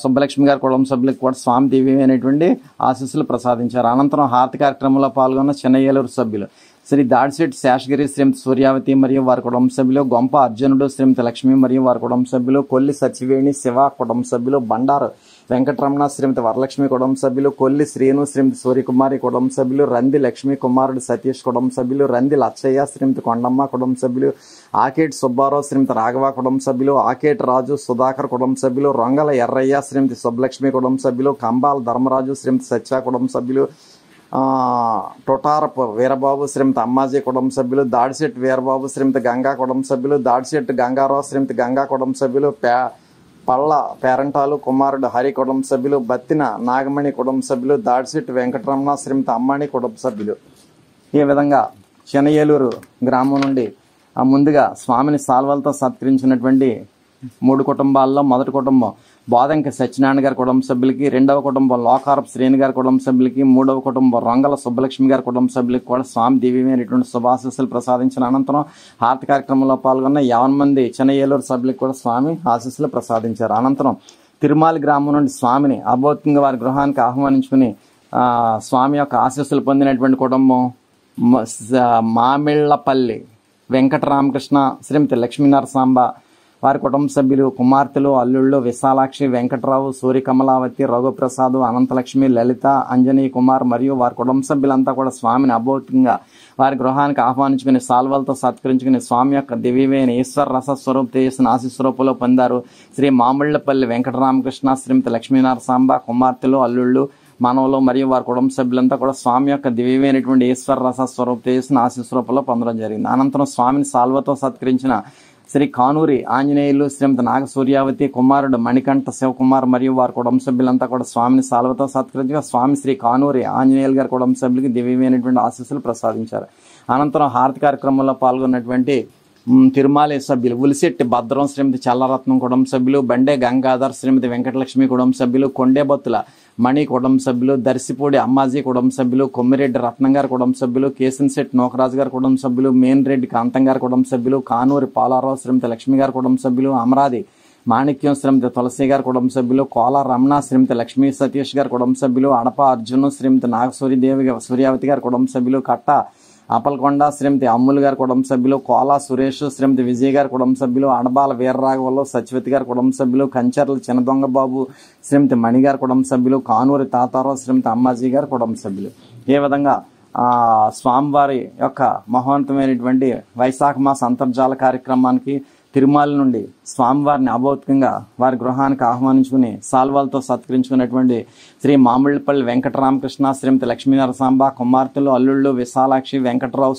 సుబ్బలక్ష్మి గారి కుటుంబ సభ్యులకు కూడా స్వామి దివ్యమైనటువంటి ఆశీస్సులు ప్రసాదించారు. అనంతరం హారతి కార్యక్రమంలో పాల్గొన్న చిన్న ఏలూరు సభ్యులు శ్రీ దాడిశెట్టి శేషగిరి, శ్రీమతి సూర్యావతి మరియు వారి కుటుంబ సభ్యులు, గొంప అర్జునుడు, శ్రీమతి లక్ష్మి మరియు వారి కుటుంబ సభ్యులు, కొల్లి సచివేణి శివ కుటుంబ సభ్యులు, బండారు వెంకటరమణ, శ్రీమతి వరలక్ష్మి కుటుంబ సభ్యులు, కొల్లి శ్రీను, శ్రీమతి సూర్యకుమారి కుటుంబ సభ్యులు, రంది లక్ష్మి కుమారుడు సతీష్ కుటుంబ సభ్యులు, రంది లచ్చయ్య, శ్రీమతి కొండమ్మ కుటుంబ సభ్యులు, ఆకేటి సుబ్బారావు, శ్రీమతి రాఘవ కుటుంబ సభ్యులు, ఆకేటి రాజు సుధాకర్ కుటుంబ సభ్యులు, రొంగల ఎర్రయ్య, శ్రీమతి సుబ్బలక్ష్మి కుటుంబ సభ్యులు, కంబాల ధర్మరాజు, శ్రీమతి సత్య కుటుంబ సభ్యులు, టొటారపు వీరబాబు, శ్రీమతి అమ్మాజీ కుటుంబ సభ్యులు, దాడిశెట్టి వీరబాబు, శ్రీమతి గంగా కుటుంబ సభ్యులు, దాడిశెట్టి గంగారావు, శ్రీమతి గంగా కుటుంబ సభ్యులు, పళ్ళ పేరంటాలు కుమారుడు హరి కుటుంబ సభ్యులు, బత్తిన నాగమణి కుటుంబ సభ్యులు, దాడిశెట్టి వెంకటరమణ, శ్రీమతి అమ్మాణి కుటుంబ సభ్యులు. ఈ విధంగా చిన్న ఏలూరు గ్రామం నుండి ముందుగా స్వామిని సాల్వలతో సత్కరించినటువంటి 3 కుటుంబాల్లో మొదటి కుటుంబం బోదంకి సత్యనారాయణ గారి కుటుంబ సభ్యులకి, రెండవ కుటుంబం లోకారపు శ్రేణి గారి కుటుంబ సభ్యులకి, మూడవ కుటుంబం రొంగల సుబ్బలక్ష్మి గారి కుటుంబ సభ్యులకి కూడా స్వామి దివ్యమైనటువంటి శుభాశీస్సులు ప్రసాదించిన అనంతరం హారతి కార్యక్రమంలో పాల్గొన్న 50 మంది చిన్న ఏలూరు సభ్యులకు కూడా స్వామి ఆశీస్సులు ప్రసాదించారు. అనంతరం తిరుమాలి గ్రామం నుండి స్వామిని అభౌతికంగా వారి గృహానికి ఆహ్వానించుకుని స్వామి యొక్క ఆశీస్సులు పొందినటువంటి కుటుంబం మామిళ్లపల్లి వెంకటరామకృష్ణ, శ్రీమతి లక్ష్మీనరసాంబ వారి కుటుంబ సభ్యులు, కుమార్తెలు, అల్లుళ్ళు విశాలాక్షి, వెంకట్రావు, సూర్యకమలావతి, రఘుప్రసాద్, అనంతలక్ష్మి, లలిత, అంజనీ కుమార్ మరియు వారి కుటుంబ సభ్యులంతా కూడా స్వామిని అభౌతికంగా వారి గృహానికి ఆహ్వానించుకుని సాల్వలతో సత్కరించుకుని స్వామి యొక్క దివ్యమైన ఈశ్వర రస స్వరూప తేజస్సును ఆశీస్వరూపంలో పొందారు. శ్రీ మామిళ్లపల్లి వెంకటరామకృష్ణ, శ్రీమతి లక్ష్మీనరసాంబ, కుమార్తెలు, అల్లుళ్ళు, మనవలు మరియు వారి కుటుంబ సభ్యులంతా కూడా స్వామి యొక్క దివ్యమైనటువంటి ఈశ్వర రస స్వరూప తేజస్సును ఆశీస్వరూపంలో పొందడం జరిగింది. అనంతరం స్వామిని సాల్వతో సత్కరించిన శ్రీ కానూరి ఆంజనేయులు, శ్రీమతి నాగ సూర్యావతి, కుమారుడు మణికంఠ శివకుమార్ మరియు వారి కుటుంబ సభ్యులంతా కూడా స్వామిని సాల్వతో సత్కరించగా స్వామి శ్రీ కానూరి ఆంజనేయులు గారి కుటుంబ సభ్యులకి దివ్యమైనటువంటి ఆశీస్సులు ప్రసాదించారు. అనంతరం హారతి కార్యక్రమంలో పాల్గొన్నటువంటి తిరుమాలి సభ్యులు ఉలిశెట్టి భద్రం, శ్రీమతి చల్లరత్నం కుటుంబ సభ్యులు, బండే గంగాధర్, శ్రీమతి వెంకటలక్ష్మి కుటుంబ సభ్యులు, కొండేబత్తుల మణి కుటుంబ సభ్యులు, దర్శిపూడి అమ్మాజీ కుటుంబ సభ్యులు, కొమ్మిరెడ్డి రత్నం గారి కుటుంబ సభ్యులు, కేసన్శెట్టి నోకరాజు గారి కుటుంబ సభ్యులు, మేన్ రెడ్డి కాంతం గారి కుటుంబ సభ్యులు, కానూరి పాలారావు, శ్రీమతి లక్ష్మి గారి కుటుంబ సభ్యులు, అమరాది మాణిక్యం, శ్రీమతి తులసి గారి కుటుంబ సభ్యులు, కోల రమణ, శ్రీమతి లక్ష్మీ సతీష్ గారి కుటుంబ సభ్యులు, అడప అర్జును, శ్రీమతి సూర్యావతి గారి కుటుంబ సభ్యులు, కట్ట అపల్కొండ, శ్రీమతి అమ్ములు గారి కుటుంబ సభ్యులు, కోలా సురేష్, శ్రీమతి విజయ్ గారి కుటుంబ సభ్యులు, అడబాల వీర్రాఘవలు, సత్యవతి గారి కుటుంబ సభ్యులు, కంచర్ల చిన్నదొంగబాబు, శ్రీమతి మణి గారి కుటుంబ సభ్యులు, కానూరి తాతారావు, శ్రీమతి అమ్మాజీ గారి కుటుంబ సభ్యులు. ఏ విధంగా స్వామివారి యొక్క మహోన్నతమైనటువంటి వైశాఖ మాస అంతర్జాల కార్యక్రమానికి తిరుమల నుండి స్వామివారిని అభౌతికంగా వారి గృహానికి ఆహ్వానించుకుని సాల్వాలతో సత్కరించుకున్నటువంటి శ్రీ మామిళ్లపల్లి వెంకటరామకృష్ణ, శ్రీమతి లక్ష్మీనరసాంబ, కుమార్తెలు, అల్లుళ్ళు విశాలాక్షి, వెంకట్రావు,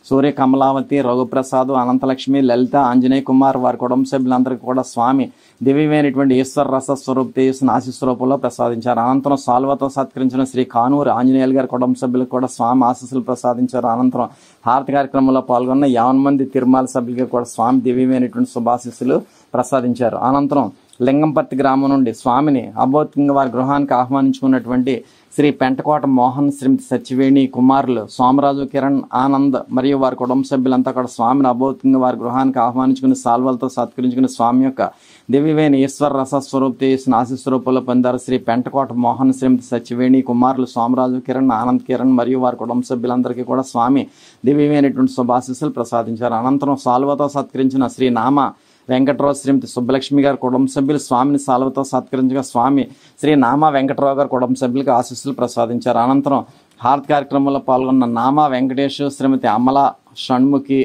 సూర్య కమలావతి, రఘుప్రసాద్, అనంతలక్ష్మి, లలిత, ఆంజనేయ కుమార్ వారి కుటుంబ సభ్యులందరికీ కూడా స్వామి దివ్యమైనటువంటి ఈశ్వర రస స్వరూప తేజస్సును ఆశీస్వరూపంలో ప్రసాదించారు. అనంతరం సాల్వతో సత్కరించిన శ్రీ కానూరు ఆంజనేయులు గారి కుటుంబ సభ్యులకు కూడా స్వామి ఆశీస్సులు ప్రసాదించారు. అనంతరం హారతి కార్యక్రమంలో పాల్గొన్న 50 మంది తిరుమల సభ్యులకి కూడా స్వామి దివ్యమైనటువంటి శుభాశీస్సులు ప్రసాదించారు. అనంతరం లింగంపర్తి గ్రామం నుండి స్వామిని అభౌతికంగా వారి గృహానికి ఆహ్వానించుకున్నటువంటి శ్రీ పెంటకోట మోహన్, శ్రీమతి సత్యవేణి కుమారులు సోమరాజు, కిరణ్, ఆనంద్ మరియు వారి కుటుంబ సభ్యులంతా కూడా స్వామిని అభౌతికంగా వారి గృహానికి ఆహ్వానించుకుని సాల్వలతో సత్కరించుకుని స్వామి యొక్క దివ్యమైన ఈశ్వర రస స్వరూప తేజస్సును ఆశీస్వరూపంలో పొందారు. శ్రీ పెంటకోట మోహన్, శ్రీమతి సత్యవేణి కుమారులు సోమరాజు, కిరణ్, ఆనంద్, కిరణ్ మరియు వారి కుటుంబ సభ్యులందరికీ కూడా స్వామి దివ్యమైనటువంటి శుభాశీస్సులు ప్రసాదించారు. అనంతరం సాల్వతో సత్కరించిన శ్రీ నామ వెంకటరావు, శ్రీమతి సుబ్బలక్ష్మి గారి కుటుంబ సభ్యులు స్వామిని సాల్వతో సత్కరించగా స్వామి శ్రీ నామా వెంకటరావు గారి కుటుంబ సభ్యులకు ఆశీస్సులు ప్రసాదించారు. అనంతరం హారతి కార్యక్రమంలో పాల్గొన్న నామా వెంకటేష్, శ్రీమతి అమల, షణ్ముఖి,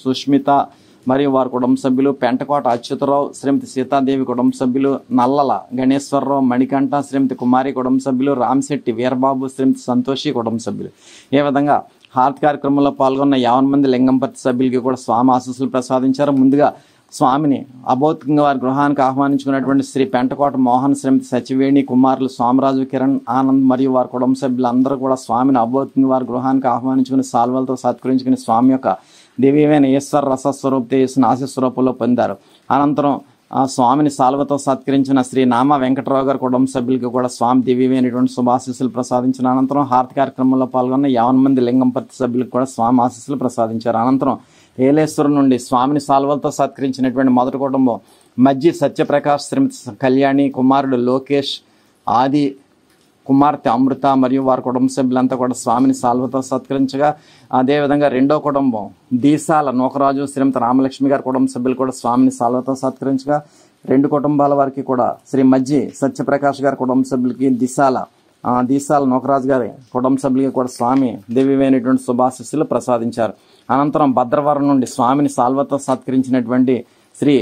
సుష్మిత మరియు వారి కుటుంబ సభ్యులు, పెంటకోట అచ్యుతరావు, శ్రీమతి సీతాదేవి కుటుంబ సభ్యులు, నల్లల గణేశ్వరరావు, మణికంఠ, శ్రీమతి కుమారి కుటుంబ సభ్యులు, రామశెట్టి వీరబాబు, శ్రీమతి సంతోషి కుటుంబ సభ్యులు. ఏ విధంగా హారతి కార్యక్రమంలో పాల్గొన్న 50 మంది లింగంపర్తి సభ్యులకి కూడా స్వామి ఆశీస్సులు ప్రసాదించారు. ముందుగా స్వామిని అభౌతికంగా వారి గృహానికి ఆహ్వానించుకున్నటువంటి శ్రీ పెంటకోట మోహన్, శ్రీమతి సచివేణి కుమారులు సోమరాజు, కిరణ్, ఆనంద్ మరియు వారి కుటుంబ సభ్యులందరూ కూడా స్వామిని అభౌతికంగా వారి గృహానికి ఆహ్వానించుకుని సాల్వలతో సత్కరించుకుని స్వామి యొక్క దివ్యమైన ఈశ్వర రసస్వరూప చేసిన ఆశీస్వరూపంలో పొందారు. అనంతరం ఆ స్వామిని సాల్వతో సత్కరించిన శ్రీ నామ వెంకటరావు గారి కుటుంబ సభ్యులకి కూడా స్వామి దివ్యమైనటువంటి శుభాశీస్సులు ప్రసాదించిన అనంతరం హారతి కార్యక్రమంలో పాల్గొన్న 50 మంది లింగంపర్తి సభ్యులకు కూడా స్వామి ఆశీస్సులు ప్రసాదించారు. అనంతరం ఏలేశ్వరం నుండి స్వామిని సాల్వలతో సత్కరించినటువంటి మొదటి కుటుంబం మజ్జి సత్యప్రకాష్, శ్రీమతి కళ్యాణి, కుమారుడు లోకేష్, ఆది, కుమార్తె అమృత మరియు వారి కుటుంబ సభ్యులంతా కూడా స్వామిని సాల్వతో సత్కరించగా, అదేవిధంగా రెండో కుటుంబం దీసాల నూకరాజు, శ్రీమతి రామలక్ష్మి గారి కుటుంబ సభ్యులు కూడా స్వామిని సాల్వతో సత్కరించగా, 2 కుటుంబాల వారికి కూడా శ్రీ మజ్జి సత్యప్రకాష్ గారి కుటుంబ సభ్యులకి దీసాల నూకరాజు గారి కుటుంబ సభ్యులకి కూడా స్వామి దివ్యమైనటువంటి శుభాశీస్సులు ప్రసాదించారు. అనంతరం భద్రవరం నుండి స్వామిని సాల్వతో సత్కరించినటువంటి శ్రీ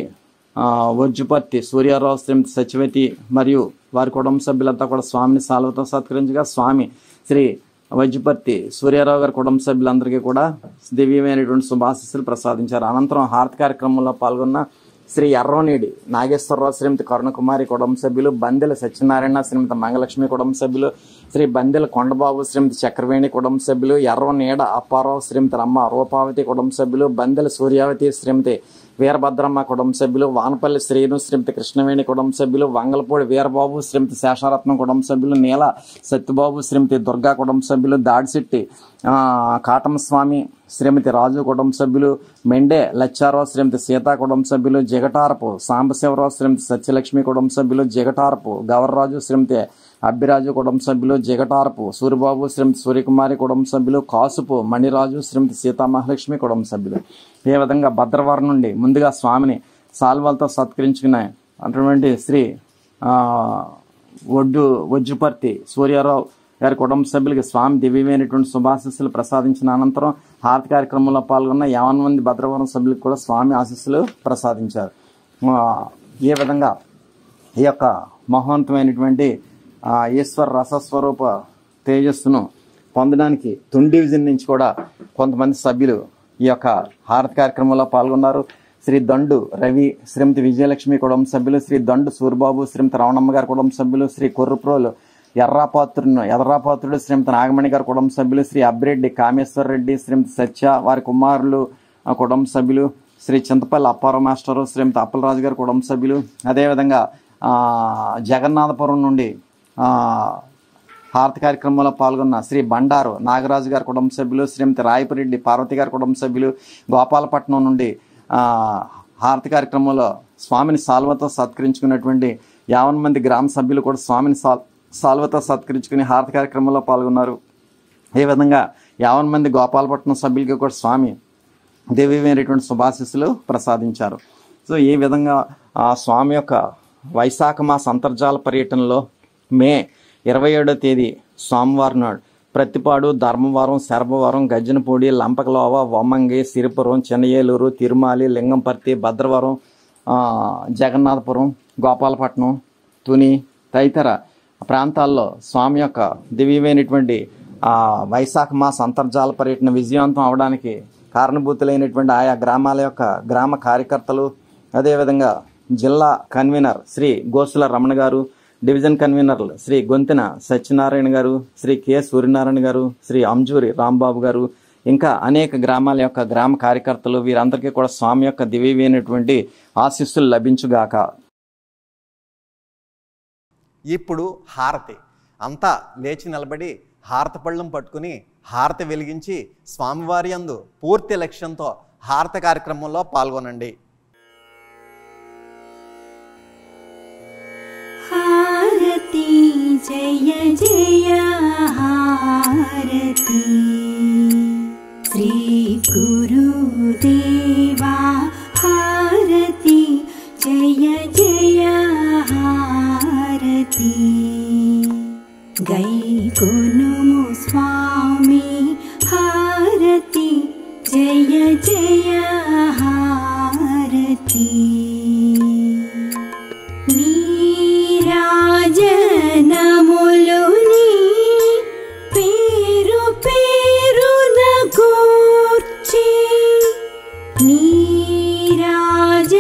వర్జుపర్తి సూర్యారావు, శ్రీమతి సచివతి మరియు వారి కుటుంబ సభ్యులంతా కూడా స్వామిని సాల్వతో సత్కరించగా, స్వామి శ్రీ వజ్జుపర్తి సూర్యారావు గారి కుటుంబ సభ్యులందరికీ కూడా దివ్యమైనటువంటి శుభాశీస్సులు ప్రసాదించారు. అనంతరం హారతి కార్యక్రమంలో పాల్గొన్న శ్రీ ఎర్రోనేడి నాగేశ్వరరావు, శ్రీమతి కరుణకుమారి కుటుంబ సభ్యులు, బందెల సత్యనారాయణ, శ్రీమతి మంగళలక్ష్మి కుటుంబ సభ్యులు, శ్రీ బందెల కొండబాబు, శ్రీమతి చక్రవేణి కుటుంబ సభ్యులు, ఎర్రనీడ అప్పారావు, శ్రీమతి రమ్మ రూపావతి కుటుంబ సభ్యులు, బందెల సూర్యావతి, శ్రీమతి వీరభద్రమ్మ కుటుంబ సభ్యులు, వానపల్లి శ్రీను, శ్రీమతి కృష్ణవేణి కుటుంబ సభ్యులు, వంగలపూడి వీరబాబు, శ్రీమతి శేషారత్నం కుటుంబ సభ్యులు, నీల సత్యబాబు, శ్రీమతి దుర్గా కుటుంబ సభ్యులు, దాడిశెట్టి కాటమస్వామి, శ్రీమతి రాజు కుటుంబ సభ్యులు, మెండే లచ్చారావు, శ్రీమతి సీతా కుటుంబ సభ్యులు, జగటారపు సాంబశివరావు, శ్రీమతి సత్యలక్ష్మి కుటుంబ సభ్యులు, జగటారపు గవర్రాజు, శ్రీమతి అబ్బిరాజు కుటుంబ సభ్యులు, జగటారపు సూరిబాబు, శ్రీమతి సూర్యకుమారి కుటుంబ సభ్యులు, కాసుపు మణిరాజు, శ్రీమతి సీతామహాలక్ష్మి కుటుంబ సభ్యులు. ఈ విధంగా భద్రవరం నుండి ముందుగా స్వామిని సాల్వలతో సత్కరించుకున్న అటువంటి శ్రీ వజ్జుపర్తి సూర్యారావు గారి కుటుంబ సభ్యులకి స్వామి దివ్యమైనటువంటి శుభాశీస్సులు ప్రసాదించిన అనంతరం హారతి కార్యక్రమంలో పాల్గొన్న 50 మంది భద్రవరం సభ్యులకు కూడా స్వామి ఆశీస్సులు ప్రసాదించారు. ఈ విధంగా ఈ యొక్క మహోన్నతమైనటువంటి ఈశ్వర రసస్వరూప తేజస్సును పొందడానికి తుని డివిజన్ నుంచి కూడా కొంతమంది సభ్యులు ఈ యొక్క హారతి కార్యక్రమంలో పాల్గొన్నారు. శ్రీ దండు రవి, శ్రీమతి విజయలక్ష్మి కుటుంబ సభ్యులు, శ్రీ దండు సూరిబాబు, శ్రీమతి రవణమ్మ గారి కుటుంబ సభ్యులు, శ్రీ కొర్రుప్రోలు ఎర్రాపాత్రుడు శ్రీమతి నాగమణి గారి కుటుంబ సభ్యులు, శ్రీ అబ్బిరెడ్డి కామేశ్వర రెడ్డి, శ్రీమతి సత్య వారి కుమారులు కుటుంబ సభ్యులు, శ్రీ చింతపల్లి అప్పారావు మాస్టరు, శ్రీమతి అప్పలరాజు గారి కుటుంబ సభ్యులు, అదేవిధంగా జగన్నాథపురం నుండి హారతి కార్యక్రమంలో పాల్గొన్న శ్రీ బండారు నాగరాజు గారి కుటుంబ సభ్యులు, శ్రీమతి రాయపురెడ్డి పార్వతి గారి కుటుంబ సభ్యులు, గోపాలపట్నం నుండి హారతి కార్యక్రమంలో స్వామిని సాల్వతో సత్కరించుకున్నటువంటి 50 మంది గ్రామ సభ్యులు కూడా స్వామిని సాల్వతో సత్కరించుకుని హారతి కార్యక్రమంలో పాల్గొన్నారు. ఈ విధంగా 50 మంది గోపాలపట్నం సభ్యులకి కూడా స్వామి దివ్యమైనటువంటి శుభాశీస్సులు ప్రసాదించారు. సో ఈ విధంగా ఆ స్వామి యొక్క వైశాఖ మాస అంతర్జాల పర్యటనలో మే 27వ తేదీ సోమవారం నాడు ప్రత్తిపాడు, ధర్మవరం, శరభవరం, గజ్జనపూడి, లంపకలోవ, వమ్మంగి, సిరిపురం, చిన్నయేలూరు, తిరుమాలి, లింగంపర్తి, భద్రవరం, జగన్నాథపురం, గోపాలపట్నం, తుని తదితర ప్రాంతాల్లో స్వామి యొక్క దివ్యమైనటువంటి వైశాఖ మాస అంతర్జాల పర్యటన విజయవంతం అవడానికి కారణభూతులైనటువంటి ఆయా గ్రామాల యొక్క గ్రామ కార్యకర్తలు, అదేవిధంగా జిల్లా కన్వీనర్ శ్రీ గోసుల రమణ గారు, డివిజన్ కన్వీనర్లు శ్రీ గొంతిన సత్యనారాయణ గారు, శ్రీ కె సూర్యనారాయణ గారు, శ్రీ అంజూరి రాంబాబు గారు, ఇంకా అనేక గ్రామాల యొక్క గ్రామ కార్యకర్తలు వీరందరికీ కూడా స్వామి యొక్క దివ్యమైనటువంటి ఆశీస్సులు లభించుగాక. ఇప్పుడు హారతి అంతా లేచి నిలబడి హారతి పళ్ళం పట్టుకుని హారతి వెలిగించి స్వామివారి యందు పూర్తి లక్ష్యంతో హారతి కార్యక్రమంలో పాల్గొనండి. హారతి జయ జయ హారతి శ్రీ గురుదేవా హారతి జయ జయ హారతి గైకొనుము స్వామి హారతి జయ జయ హారతి నీరాజనములుని పేరు పేరున కూర్చి నీరాజ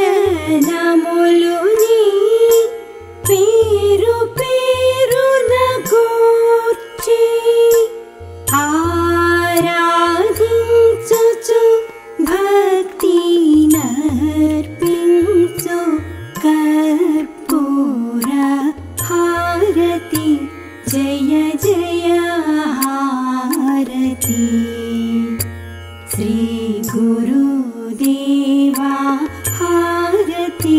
हारति श्री गुरुदेवा हारति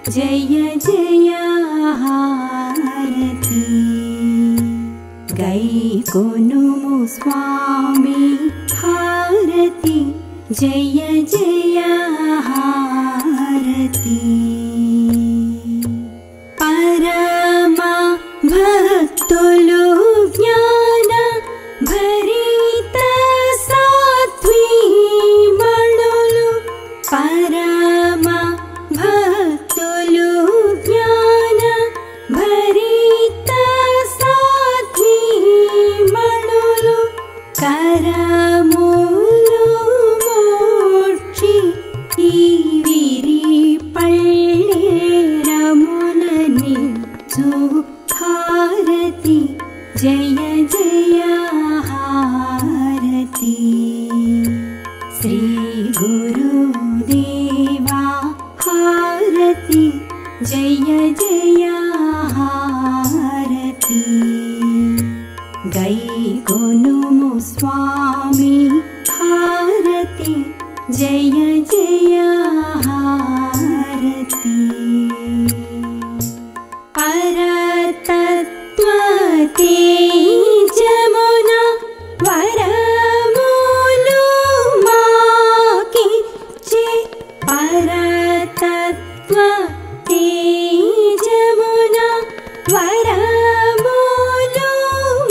जय जय हारति गैकोनुमु स्वामी हारति जय जय हारति परमा भक्तुलु ज्ञान भरित सात्वी मणुलु परमा भक्तुलु ज्ञान भरित सात्वी मणुलु करमुलु मोक्षि ఈవిరి పళ్ళేరములని హారతి జయ జయ హారతి శ్రీ గురుదేవా హారతి జయ జయ హారతి గైకొనుము స్వామి హారతి జయ జయ హారతి పరతత్వతే జమునా వరములు మాకిచ్చే పరతత్వతే జమునా వరములు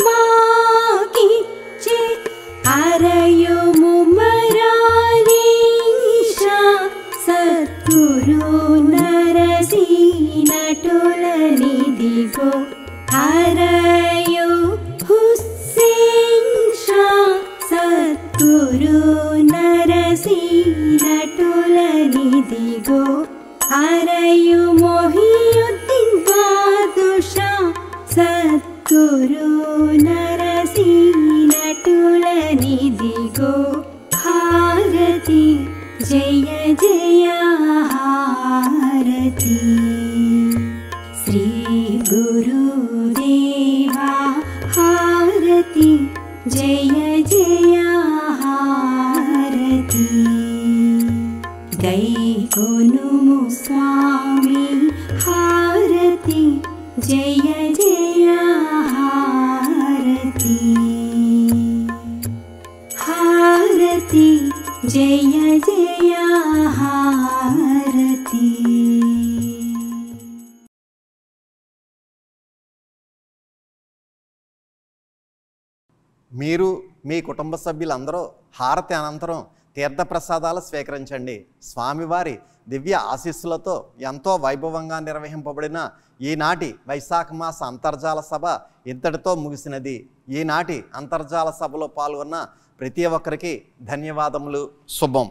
మాకిచ్చే అరయుము సద్గురు నరసీనటులనిదిగో హరయు హుస్సేన్ షా సద్గురు నరసీనటులనిదిగో హరయు మొహియుద్దీన్ బాదుషా సద్గురు నరసీనటులనిదిగో హారతి జయ జయ హారతి శ్రీ గురుదేవా హారతి జయ జయ హారతి గైకొనుము స్వామి హారతి జయ జయ హారతి హారతి జయ జయ హారతి మీరు మీ కుటుంబ సభ్యులందరూ హారతి అనంతరం తీర్థప్రసాదాలు స్వీకరించండి. స్వామివారి దివ్య ఆశీస్సులతో ఎంతో వైభవంగా నిర్వహింపబడిన ఈనాటి వైశాఖ మాస అంతర్జాల సభ ఇంతటితో ముగిసినది. ఈనాటి అంతర్జాల సభలో పాల్గొన్న ప్రతి ఒక్కరికి ధన్యవాదములు. శుభం.